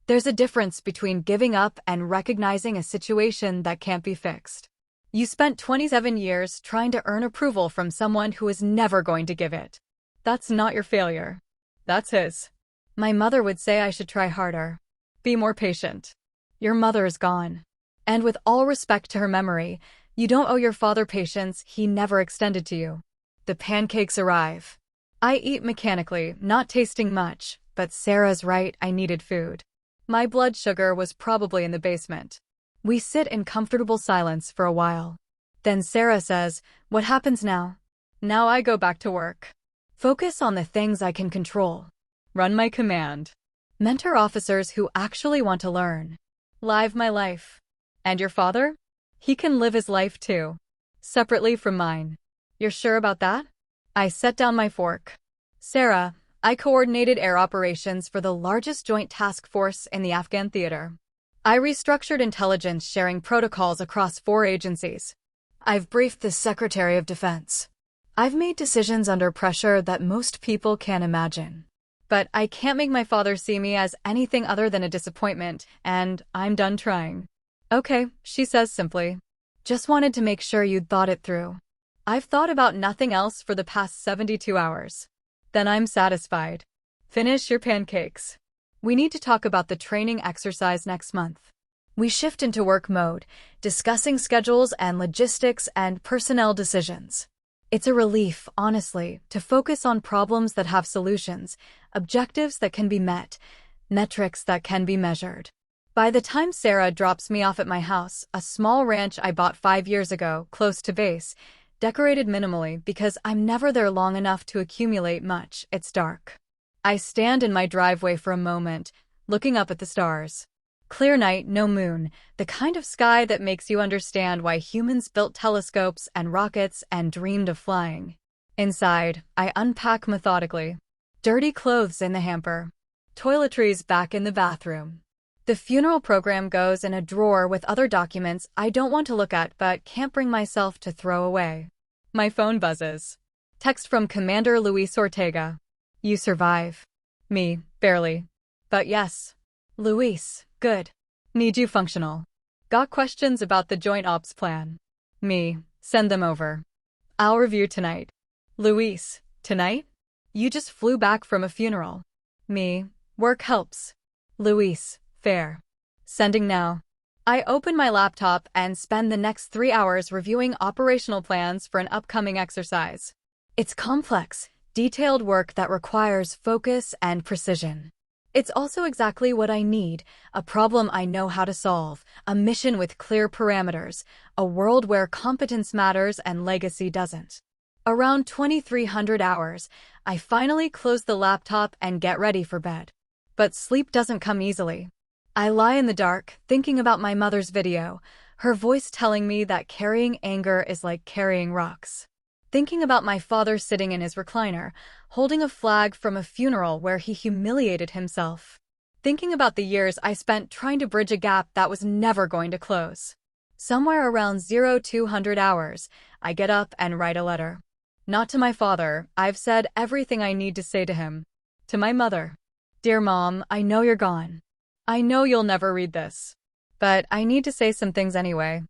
Speaker 1: There's a difference between giving up and recognizing a situation that can't be fixed. You spent 27 years trying to earn approval from someone who is never going to give it. That's not your failure. That's his. My mother would say I should try harder. Be more patient. Your mother is gone. And with all respect to her memory, you don't owe your father patience he never extended to you. The pancakes arrive. I eat mechanically, not tasting much, but Sarah's right, I needed food. My blood sugar was probably in the basement. We sit in comfortable silence for a while. Then Sarah says, what happens now? Now I go back to work. Focus on the things I can control. Run my command. Mentor officers who actually want to learn. Live my life. And your father? He can live his life too. Separately from mine. You're sure about that? I set down my fork. Sarah, I coordinated air operations for the largest joint task force in the Afghan theater. I restructured intelligence sharing protocols across 4 agencies. I've briefed the Secretary of Defense. I've made decisions under pressure that most people can't imagine. But I can't make my father see me as anything other than a disappointment, and I'm done trying. Okay, she says simply. Just wanted to make sure you'd thought it through. I've thought about nothing else for the past 72 hours. Then I'm satisfied. Finish your pancakes. We need to talk about the training exercise next month. We shift into work mode, discussing schedules and logistics and personnel decisions. It's a relief, honestly, to focus on problems that have solutions, objectives that can be met, metrics that can be measured. By the time Sarah drops me off at my house, a small ranch I bought 5 years ago, close to base, decorated minimally because I'm never there long enough to accumulate much, it's dark. I stand in my driveway for a moment, looking up at the stars. Clear night, no moon, the kind of sky that makes you understand why humans built telescopes and rockets and dreamed of flying. Inside, I unpack methodically. Dirty clothes in the hamper. Toiletries back in the bathroom. The funeral program goes in a drawer with other documents I don't want to look at but can't bring myself to throw away. My phone buzzes. Text from Commander Luis Ortega. You survive. Me, barely. But yes. Luis, good. Need you functional. Got questions about the Joint Ops Plan. Me, send them over. I'll review tonight. Luis, tonight? You just flew back from a funeral. Me, work helps. Luis, fair. Sending now. I open my laptop and spend the next 3 hours reviewing operational plans for an upcoming exercise. It's complex, detailed work that requires focus and precision. It's also exactly what I need, a problem I know how to solve, a mission with clear parameters, a world where competence matters and legacy doesn't. Around 2300 hours, I finally close the laptop and get ready for bed. But sleep doesn't come easily. I lie in the dark, thinking about my mother's video, her voice telling me that carrying anger is like carrying rocks. Thinking about my father sitting in his recliner, holding a flag from a funeral where he humiliated himself. Thinking about the years I spent trying to bridge a gap that was never going to close. Somewhere around 0200 hours, I get up and write a letter. Not to my father, I've said everything I need to say to him. To my mother. Dear Mom, I know you're gone. I know you'll never read this. But I need to say some things anyway.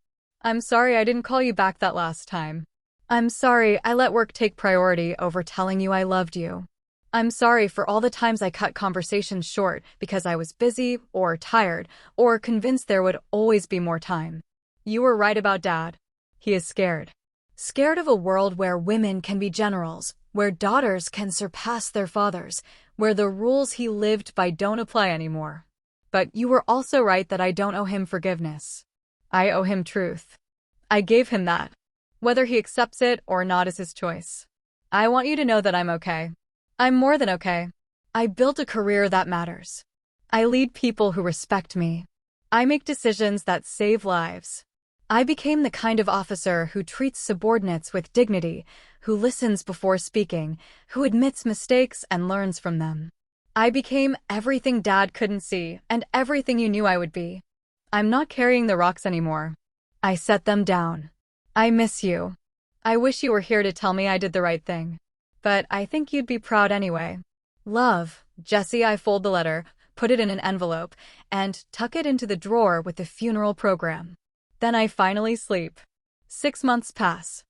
Speaker 1: I'm sorry I didn't call you back that last time. I'm sorry I let work take priority over telling you I loved you. I'm sorry for all the times I cut conversations short because I was busy or tired or convinced there would always be more time. You were right about Dad. He is scared. Scared of a world where women can be generals, where daughters can surpass their fathers, where the rules he lived by don't apply anymore. But you were also right that I don't owe him forgiveness. I owe him truth. I gave him that. Whether he accepts it or not is his choice. I want you to know that I'm okay. I'm more than okay. I built a career that matters. I lead people who respect me. I make decisions that save lives. I became the kind of officer who treats subordinates with dignity, who listens before speaking, who admits mistakes and learns from them. I became everything Dad couldn't see and everything you knew I would be. I'm not carrying the rocks anymore. I set them down. I miss you. I wish you were here to tell me I did the right thing. But I think you'd be proud anyway. Love, Jesse. I fold the letter, put it in an envelope, and tuck it into the drawer with the funeral program. Then I finally sleep. 6 months pass.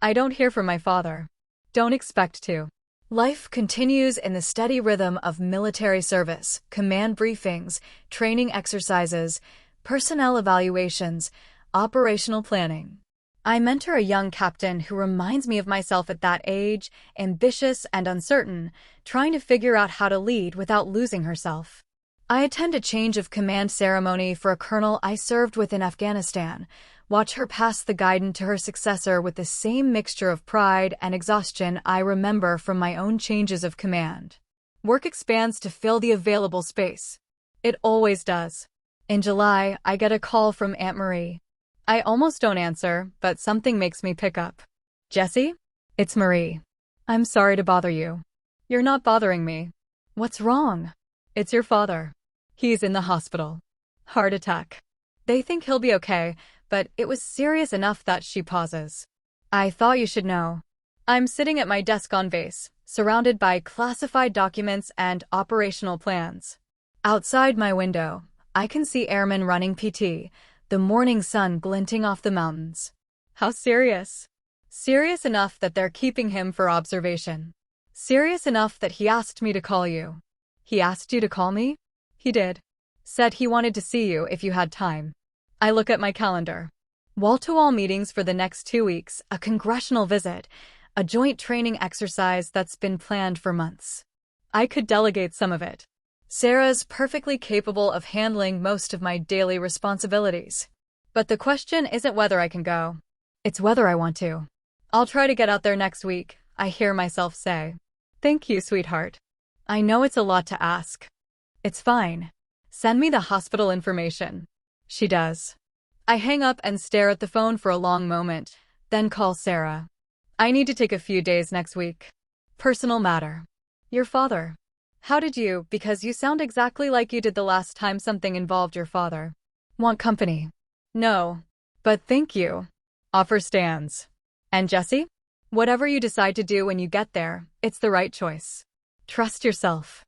Speaker 1: I don't hear from my father. Don't expect to. Life continues in the steady rhythm of military service, command briefings, training exercises, personnel evaluations, operational planning. I mentor a young captain who reminds me of myself at that age, ambitious and uncertain, trying to figure out how to lead without losing herself. I attend a change of command ceremony for a colonel I served with in Afghanistan, watch her pass the guidon to her successor with the same mixture of pride and exhaustion I remember from my own changes of command. Work expands to fill the available space. It always does. In July, I get a call from Aunt Marie. I almost don't answer, but something makes me pick up. Jesse? It's Marie. I'm sorry to bother you. You're not bothering me. What's wrong? It's your father. He's in the hospital. Heart attack. They think he'll be okay, but it was serious enough that she pauses. I thought you should know. I'm sitting at my desk on base, surrounded by classified documents and operational plans. Outside my window, I can see airmen running PT, the morning sun glinting off the mountains. How serious? Serious enough that they're keeping him for observation. Serious enough that he asked me to call you. He asked you to call me? He did. Said he wanted to see you if you had time. I look at my calendar. Wall-to-wall meetings for the next 2 weeks, a congressional visit, a joint training exercise that's been planned for months. I could delegate some of it. Sarah's perfectly capable of handling most of my daily responsibilities. But the question isn't whether I can go. It's whether I want to. I'll try to get out there next week, I hear myself say. Thank you, sweetheart. I know it's a lot to ask. It's fine. Send me the hospital information. She does. I hang up and stare at the phone for a long moment, then call Sarah. I need to take a few days next week. Personal matter. Your father. How did you, because you sound exactly like you did the last time something involved your father. Want company? No. But thank you. Offer stands. And Jesse? Whatever you decide to do when you get there, it's the right choice. Trust yourself.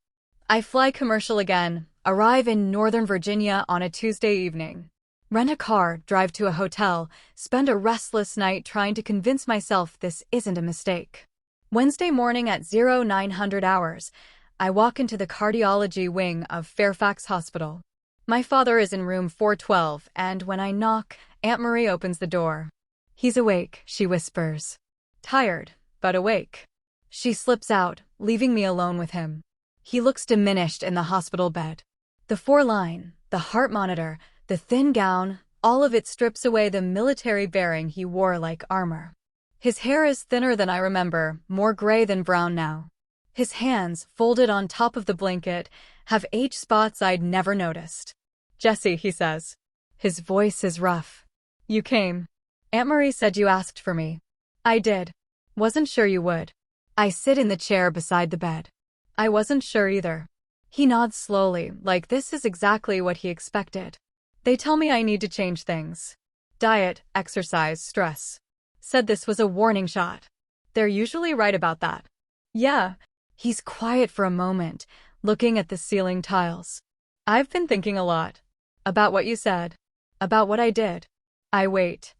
Speaker 1: I fly commercial again, arrive in Northern Virginia on a Tuesday evening. Rent a car, drive to a hotel, spend a restless night trying to convince myself this isn't a mistake. Wednesday morning at 0900 hours, I walk into the cardiology wing of Fairfax Hospital. My father is in room 412, and when I knock, Aunt Marie opens the door. He's awake, she whispers. Tired, but awake. She slips out, leaving me alone with him. He looks diminished in the hospital bed. The four-line, the heart monitor, the thin gown, all of it strips away the military bearing he wore like armor. His hair is thinner than I remember, more gray than brown now. His hands, folded on top of the blanket, have age spots I'd never noticed. Jesse, he says. His voice is rough. You came. Aunt Marie said you asked for me. I did. Wasn't sure you would. I sit in the chair beside the bed. I wasn't sure either. He nods slowly, like this is exactly what he expected. They tell me I need to change things. Diet, exercise, stress. Said this was a warning shot. They're usually right about that. Yeah. He's quiet for a moment, looking at the ceiling tiles. I've been thinking a lot. About what you said. About what I did. I wait.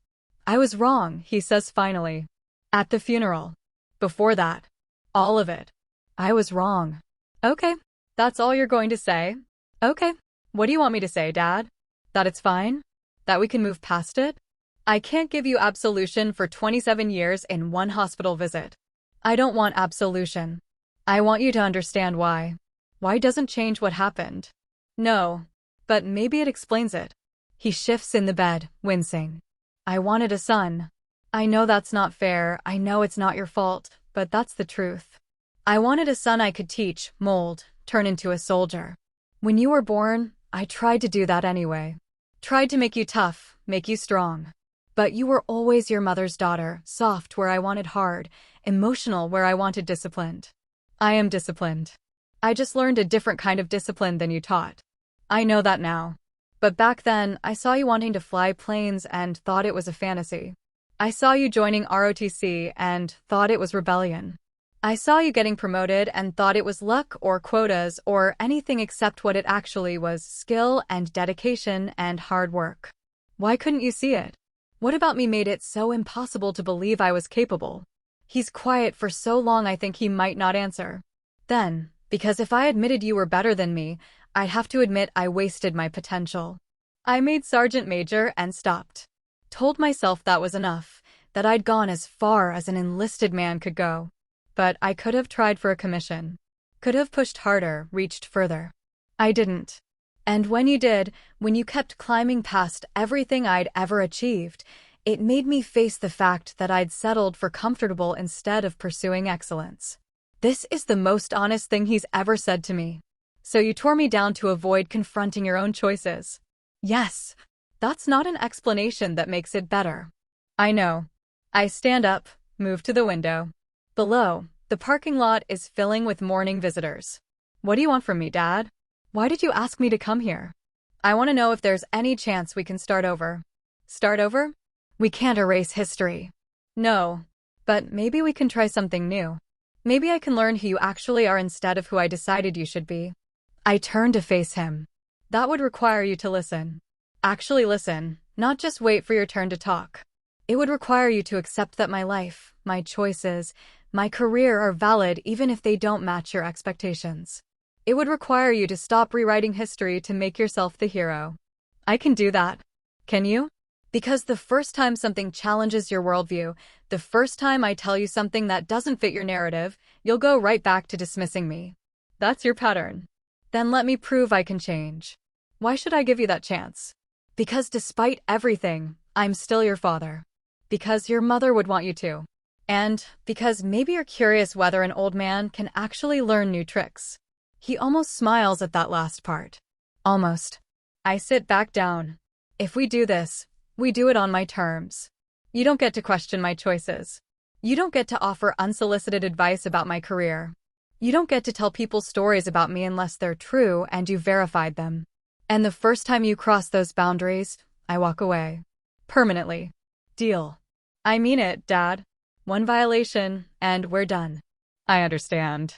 Speaker 1: I was wrong, he says finally. At the funeral. Before that. All of it. I was wrong. Okay. That's all you're going to say? Okay. What do you want me to say, Dad? That it's fine? That we can move past it? I can't give you absolution for 27 years in one hospital visit. I don't want absolution. I want you to understand why. Why doesn't change what happened? No. But maybe it explains it. He shifts in the bed, wincing. I wanted a son. I know that's not fair, I know it's not your fault, but that's the truth. I wanted a son I could teach, mold, turn into a soldier. When you were born, I tried to do that anyway. Tried to make you tough, make you strong. But you were always your mother's daughter, soft where I wanted hard, emotional where I wanted disciplined. I am disciplined. I just learned a different kind of discipline than you taught. I know that now. But back then, I saw you wanting to fly planes and thought it was a fantasy. I saw you joining ROTC and thought it was rebellion. I saw you getting promoted and thought it was luck or quotas or anything except what it actually was, skill and dedication and hard work. Why couldn't you see it? What about me made it so impossible to believe I was capable? He's quiet for so long I think he might not answer. Then, because if I admitted you were better than me, I'd have to admit I wasted my potential. I made Sergeant Major and stopped. Told myself that was enough, that I'd gone as far as an enlisted man could go. But I could have tried for a commission. Could have pushed harder, reached further. I didn't. And when you did, when you kept climbing past everything I'd ever achieved, it made me face the fact that I'd settled for comfortable instead of pursuing excellence. This is the most honest thing he's ever said to me. So you tore me down to avoid confronting your own choices. Yes. That's not an explanation that makes it better. I know. I stand up, move to the window. Below, the parking lot is filling with morning visitors. What do you want from me, Dad? Why did you ask me to come here? I want to know if there's any chance we can start over. Start over? We can't erase history. No. But maybe we can try something new. Maybe I can learn who you actually are instead of who I decided you should be. I turn to face him. That would require you to listen. Actually listen, not just wait for your turn to talk. It would require you to accept that my life, my choices, my career are valid even if they don't match your expectations. It would require you to stop rewriting history to make yourself the hero. I can do that. Can you? Because the first time something challenges your worldview, the first time I tell you something that doesn't fit your narrative, you'll go right back to dismissing me. That's your pattern. Then let me prove I can change. Why should I give you that chance? Because despite everything, I'm still your father. Because your mother would want you to. And because maybe you're curious whether an old man can actually learn new tricks. He almost smiles at that last part. Almost. I sit back down. If we do this, we do it on my terms. You don't get to question my choices. You don't get to offer unsolicited advice about my career. You don't get to tell people stories about me unless they're true and you verified them. And the first time you cross those boundaries, I walk away. Permanently. Deal. I mean it, Dad. One violation, and we're done. I understand.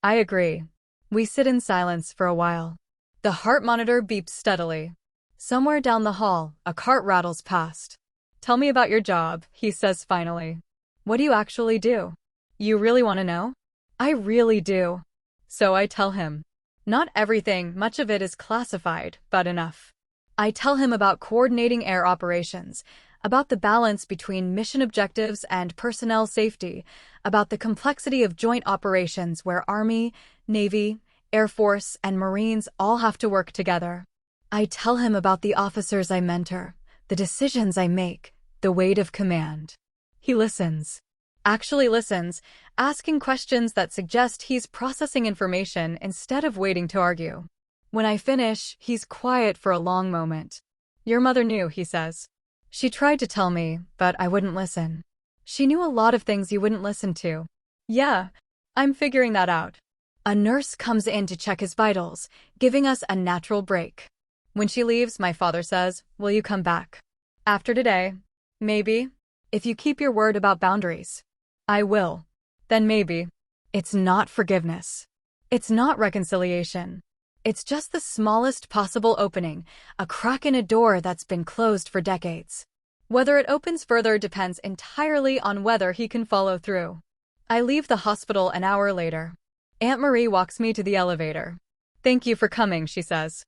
Speaker 1: I agree. We sit in silence for a while. The heart monitor beeps steadily. Somewhere down the hall, a cart rattles past. Tell me about your job, he says finally. What do you actually do? You really want to know? I really do. So I tell him. Not everything, much of it is classified, but enough. I tell him about coordinating air operations, about the balance between mission objectives and personnel safety, about the complexity of joint operations where Army, Navy, Air Force, and Marines all have to work together. I tell him about the officers I mentor, the decisions I make, the weight of command. He listens. Actually listens, asking questions that suggest he's processing information instead of waiting to argue. When I finish, he's quiet for a long moment. Your mother knew, he says. She tried to tell me, but I wouldn't listen. She knew a lot of things you wouldn't listen to. Yeah, I'm figuring that out. A nurse comes in to check his vitals, giving us a natural break. When she leaves, my father says, "Will you come back? After today? Maybe. If you keep your word about boundaries." I will. Then maybe. It's not forgiveness. It's not reconciliation. It's just the smallest possible opening, a crack in a door that's been closed for decades. Whether it opens further depends entirely on whether he can follow through. I leave the hospital an hour later. Aunt Marie walks me to the elevator. "Thank you for coming," she says.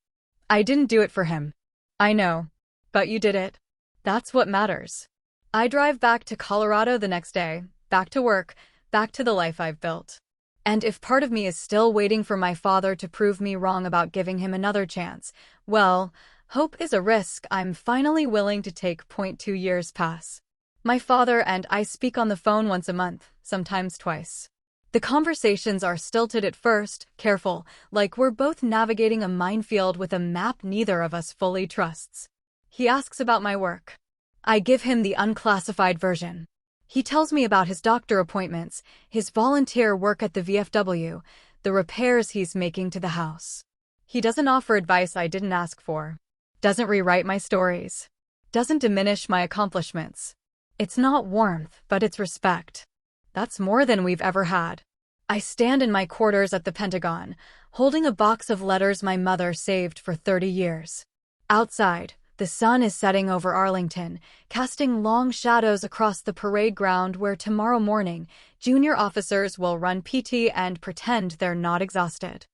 Speaker 1: "I didn't do it for him." "I know. But you did it. That's what matters." I drive back to Colorado the next day, back to work, back to the life I've built. And if part of me is still waiting for my father to prove me wrong about giving him another chance, well, hope is a risk I'm finally willing to take. 2 years pass. My father and I speak on the phone once a month, sometimes twice. The conversations are stilted at first, careful, like we're both navigating a minefield with a map neither of us fully trusts. He asks about my work. I give him the unclassified version. He tells me about his doctor appointments, his volunteer work at the VFW, the repairs he's making to the house. He doesn't offer advice I didn't ask for. Doesn't rewrite my stories. Doesn't diminish my accomplishments. It's not warmth, but it's respect. That's more than we've ever had. I stand in my quarters at the Pentagon, holding a box of letters my mother saved for 30 years. Outside, the sun is setting over Arlington, casting long shadows across the parade ground where tomorrow morning, junior officers will run PT and pretend they're not exhausted.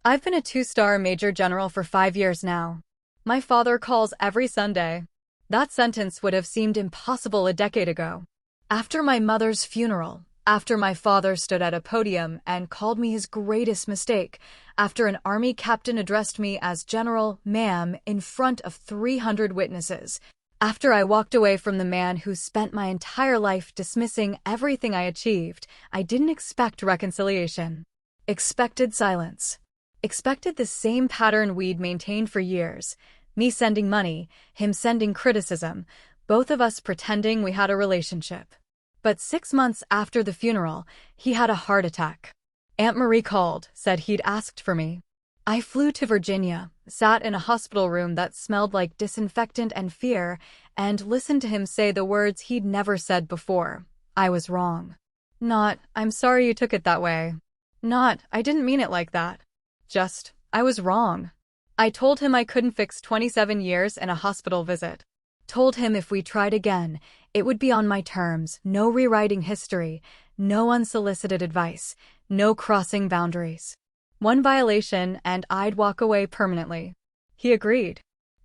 Speaker 1: I've been a 2-star Major General for 5 years now. My father calls every Sunday. That sentence would have seemed impossible a decade ago. After my mother's funeral, after my father stood at a podium and called me his greatest mistake, after an Army captain addressed me as General, ma'am, in front of 300 witnesses, after I walked away from the man who spent my entire life dismissing everything I achieved, I didn't expect reconciliation. Expected silence. Expected the same pattern we'd maintained for years. Me sending money, him sending criticism, both of us pretending we had a relationship. But 6 months after the funeral, he had a heart attack. Aunt Marie called, said he'd asked for me. I flew to Virginia, sat in a hospital room that smelled like disinfectant and fear, and listened to him say the words he'd never said before. I was wrong. Not, "I'm sorry you took it that way." Not, "I didn't mean it like that." Just, I was wrong. I told him I couldn't fix 27 years in a hospital visit. Told him if we tried again, it would be on my terms, no rewriting history, no unsolicited advice, no crossing boundaries. One violation and I'd walk away permanently. He agreed.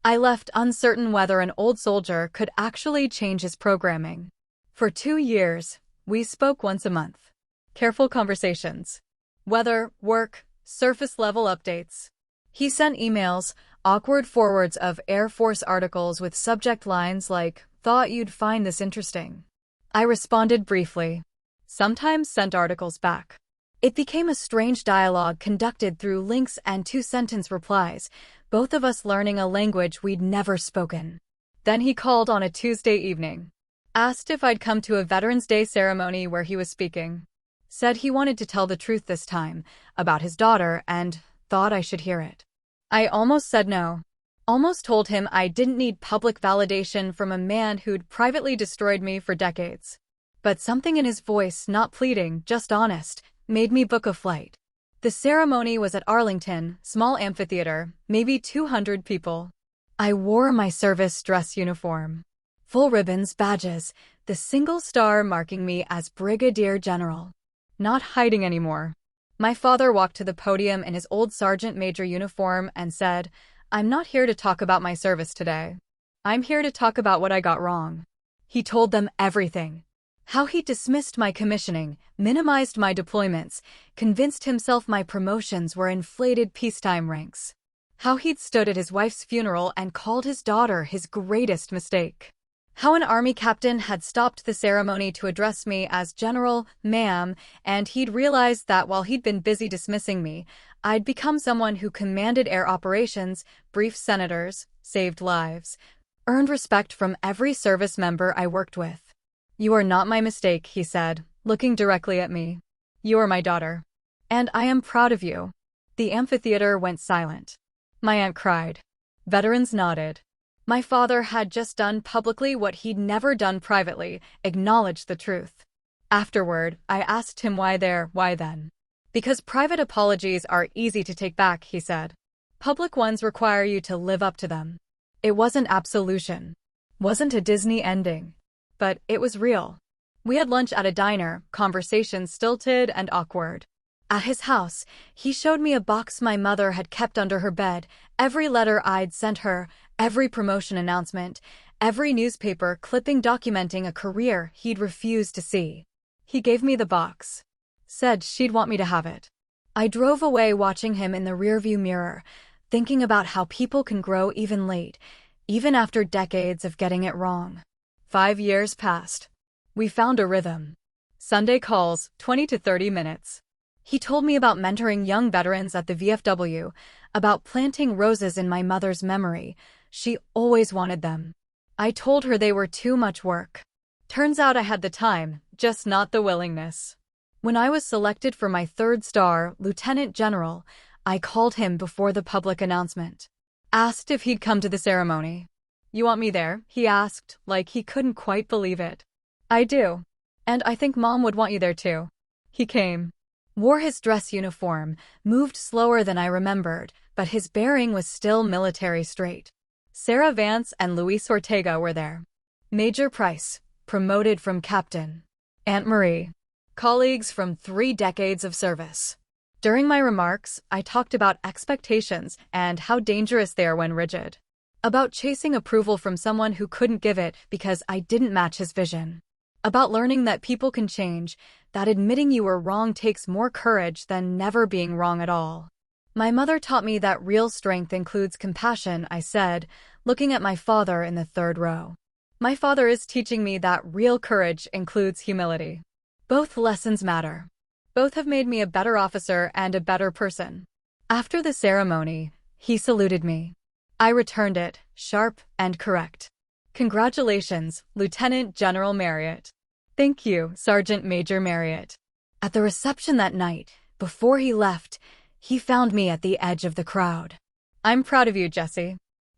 Speaker 1: I left uncertain whether an old soldier could actually change his programming. For 2 years, we spoke once a month. Careful conversations. Weather, work, surface-level updates. He sent emails, awkward forwards of Air Force articles with subject lines like, "Thought you'd find this interesting." I responded briefly. Sometimes sent articles back. It became a strange dialogue conducted through links and two-sentence replies, both of us learning a language we'd never spoken. Then he called on a Tuesday evening. Asked if I'd come to a Veterans Day ceremony where he was speaking. Said he wanted to tell the truth this time, about his daughter, and thought I should hear it. I almost said no. Almost told him I didn't need public validation from a man who'd privately destroyed me for decades. But something in his voice, not pleading, just honest, made me book a flight. The ceremony was at Arlington, small amphitheater, maybe 200 people. I wore my service dress uniform. Full ribbons, badges, the single star marking me as Brigadier General. Not hiding anymore. My father walked to the podium in his old sergeant major uniform and said, "I'm not here to talk about my service today. I'm here to talk about what I got wrong." He told them everything. How he dismissed my commissioning, minimized my deployments, convinced himself my promotions were inflated peacetime ranks. How he'd stood at his wife's funeral and called his daughter his greatest mistake. How an army captain had stopped the ceremony to address me as General, ma'am, and he'd realized that while he'd been busy dismissing me, I'd become someone who commanded air operations, briefed senators, saved lives, earned respect from every service member I worked with. "You are not my mistake," he said, looking directly at me. "You are my daughter. And I am proud of you." The amphitheater went silent. My aunt cried. Veterans nodded. My father had just done publicly what he'd never done privately, acknowledged the truth. Afterward, I asked him why then. "Because private apologies are easy to take back," he said. "Public ones require you to live up to them." It wasn't absolution. Wasn't a Disney ending. But it was real. We had lunch at a diner, conversation stilted and awkward. At his house, he showed me a box my mother had kept under her bed, every letter I'd sent her, every promotion announcement, every newspaper clipping documenting a career he'd refused to see. He gave me the box. Said she'd want me to have it. I drove away watching him in the rearview mirror, thinking about how people can grow even late, even after decades of getting it wrong. 5 years passed. We found a rhythm. Sunday calls, 20 to 30 minutes. He told me about mentoring young veterans at the VFW, about planting roses in my mother's memory. She always wanted them. I told her they were too much work. Turns out I had the time, just not the willingness. When I was selected for my 3rd star, Lieutenant General, I called him before the public announcement. Asked if he'd come to the ceremony. "You want me there?" he asked, like he couldn't quite believe it. "I do. And I think Mom would want you there too." He came. Wore his dress uniform, moved slower than I remembered, but his bearing was still military straight. Sarah Vance and Luis Ortega were there. Major Price, promoted from captain. Aunt Marie. Colleagues from 3 decades of service. During my remarks, I talked about expectations and how dangerous they are when rigid. About chasing approval from someone who couldn't give it because I didn't match his vision. About learning that people can change, that admitting you were wrong takes more courage than never being wrong at all. My mother taught me that real strength includes compassion, I said, looking at my father in the 3rd row. My father is teaching me that real courage includes humility. Both lessons matter. Both have made me a better officer and a better person. After the ceremony, he saluted me. I returned it, sharp and correct. "Congratulations, Lieutenant General Marriott." "Thank you, Sergeant Major Marriott." At the reception that night, before he left, he found me at the edge of the crowd. "I'm proud of you, Jesse.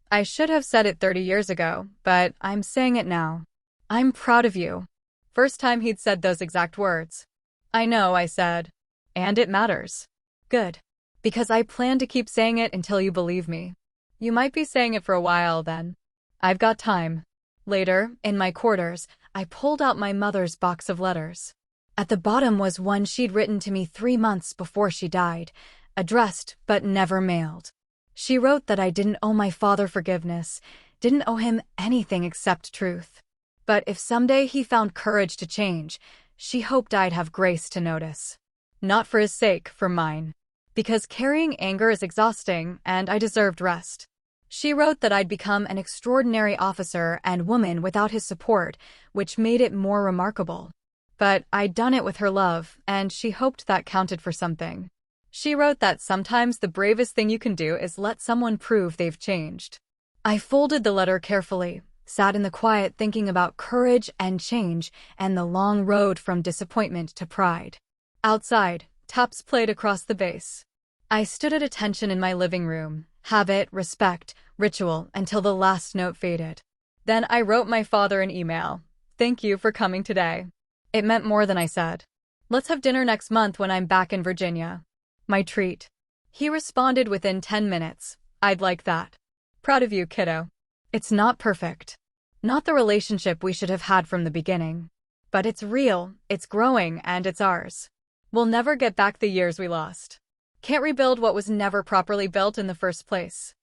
Speaker 1: I should have said it 30 years ago, but I'm saying it now. I'm proud of you." First time he'd said those exact words. "I know," I said. "And it matters." "Good. Because I plan to keep saying it until you believe me." "You might be saying it for a while then." "I've got time." Later, in my quarters, I pulled out my mother's box of letters. At the bottom was one she'd written to me 3 months before she died, addressed but never mailed. She wrote that I didn't owe my father forgiveness, didn't owe him anything except truth. But if someday he found courage to change, she hoped I'd have grace to notice. Not for his sake, for mine. because carrying anger is exhausting and I deserved rest. She wrote that I'd become an extraordinary officer and woman without his support, which made it more remarkable. But I'd done it with her love, and she hoped that counted for something. She wrote that sometimes the bravest thing you can do is let someone prove they've changed. I folded the letter carefully, sat in the quiet thinking about courage and change and the long road from disappointment to pride. Outside, taps played across the base. I stood at attention in my living room, habit, respect, ritual, until the last note faded. Then I wrote my father an email. Thank you for coming today. It meant more than I said. Let's have dinner next month when I'm back in Virginia. My treat. He responded within 10 minutes. I'd like that. Proud of you, kiddo. It's not perfect. Not the relationship we should have had from the beginning. But it's real, it's growing, and it's ours. We'll never get back the years we lost. Can't rebuild what was never properly built in the first place.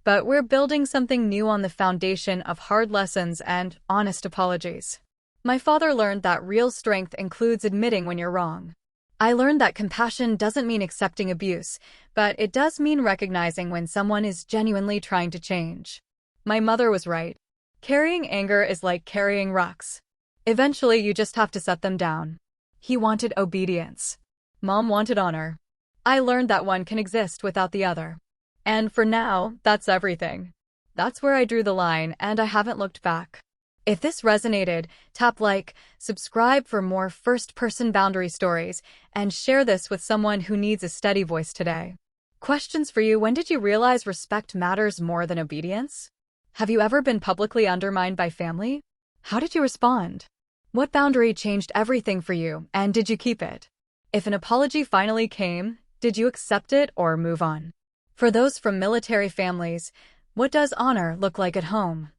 Speaker 1: But we're building something new on the foundation of hard lessons and honest apologies. My father learned that real strength includes admitting when you're wrong. I learned that compassion doesn't mean accepting abuse, but it does mean recognizing when someone is genuinely trying to change. My mother was right. Carrying anger is like carrying rocks. Eventually, you just have to set them down. He wanted obedience. Mom wanted honor. I learned that one can exist without the other. And for now, that's everything. That's where I drew the line, and I haven't looked back. If this resonated, tap like, subscribe for more first-person boundary stories, and share this with someone who needs a steady voice today. Questions for you: when did you realize respect matters more than obedience? Have you ever been publicly undermined by family? How did you respond? What boundary changed everything for you, and did you keep it? If an apology finally came, did you accept it or move on? For those from military families, what does honor look like at home?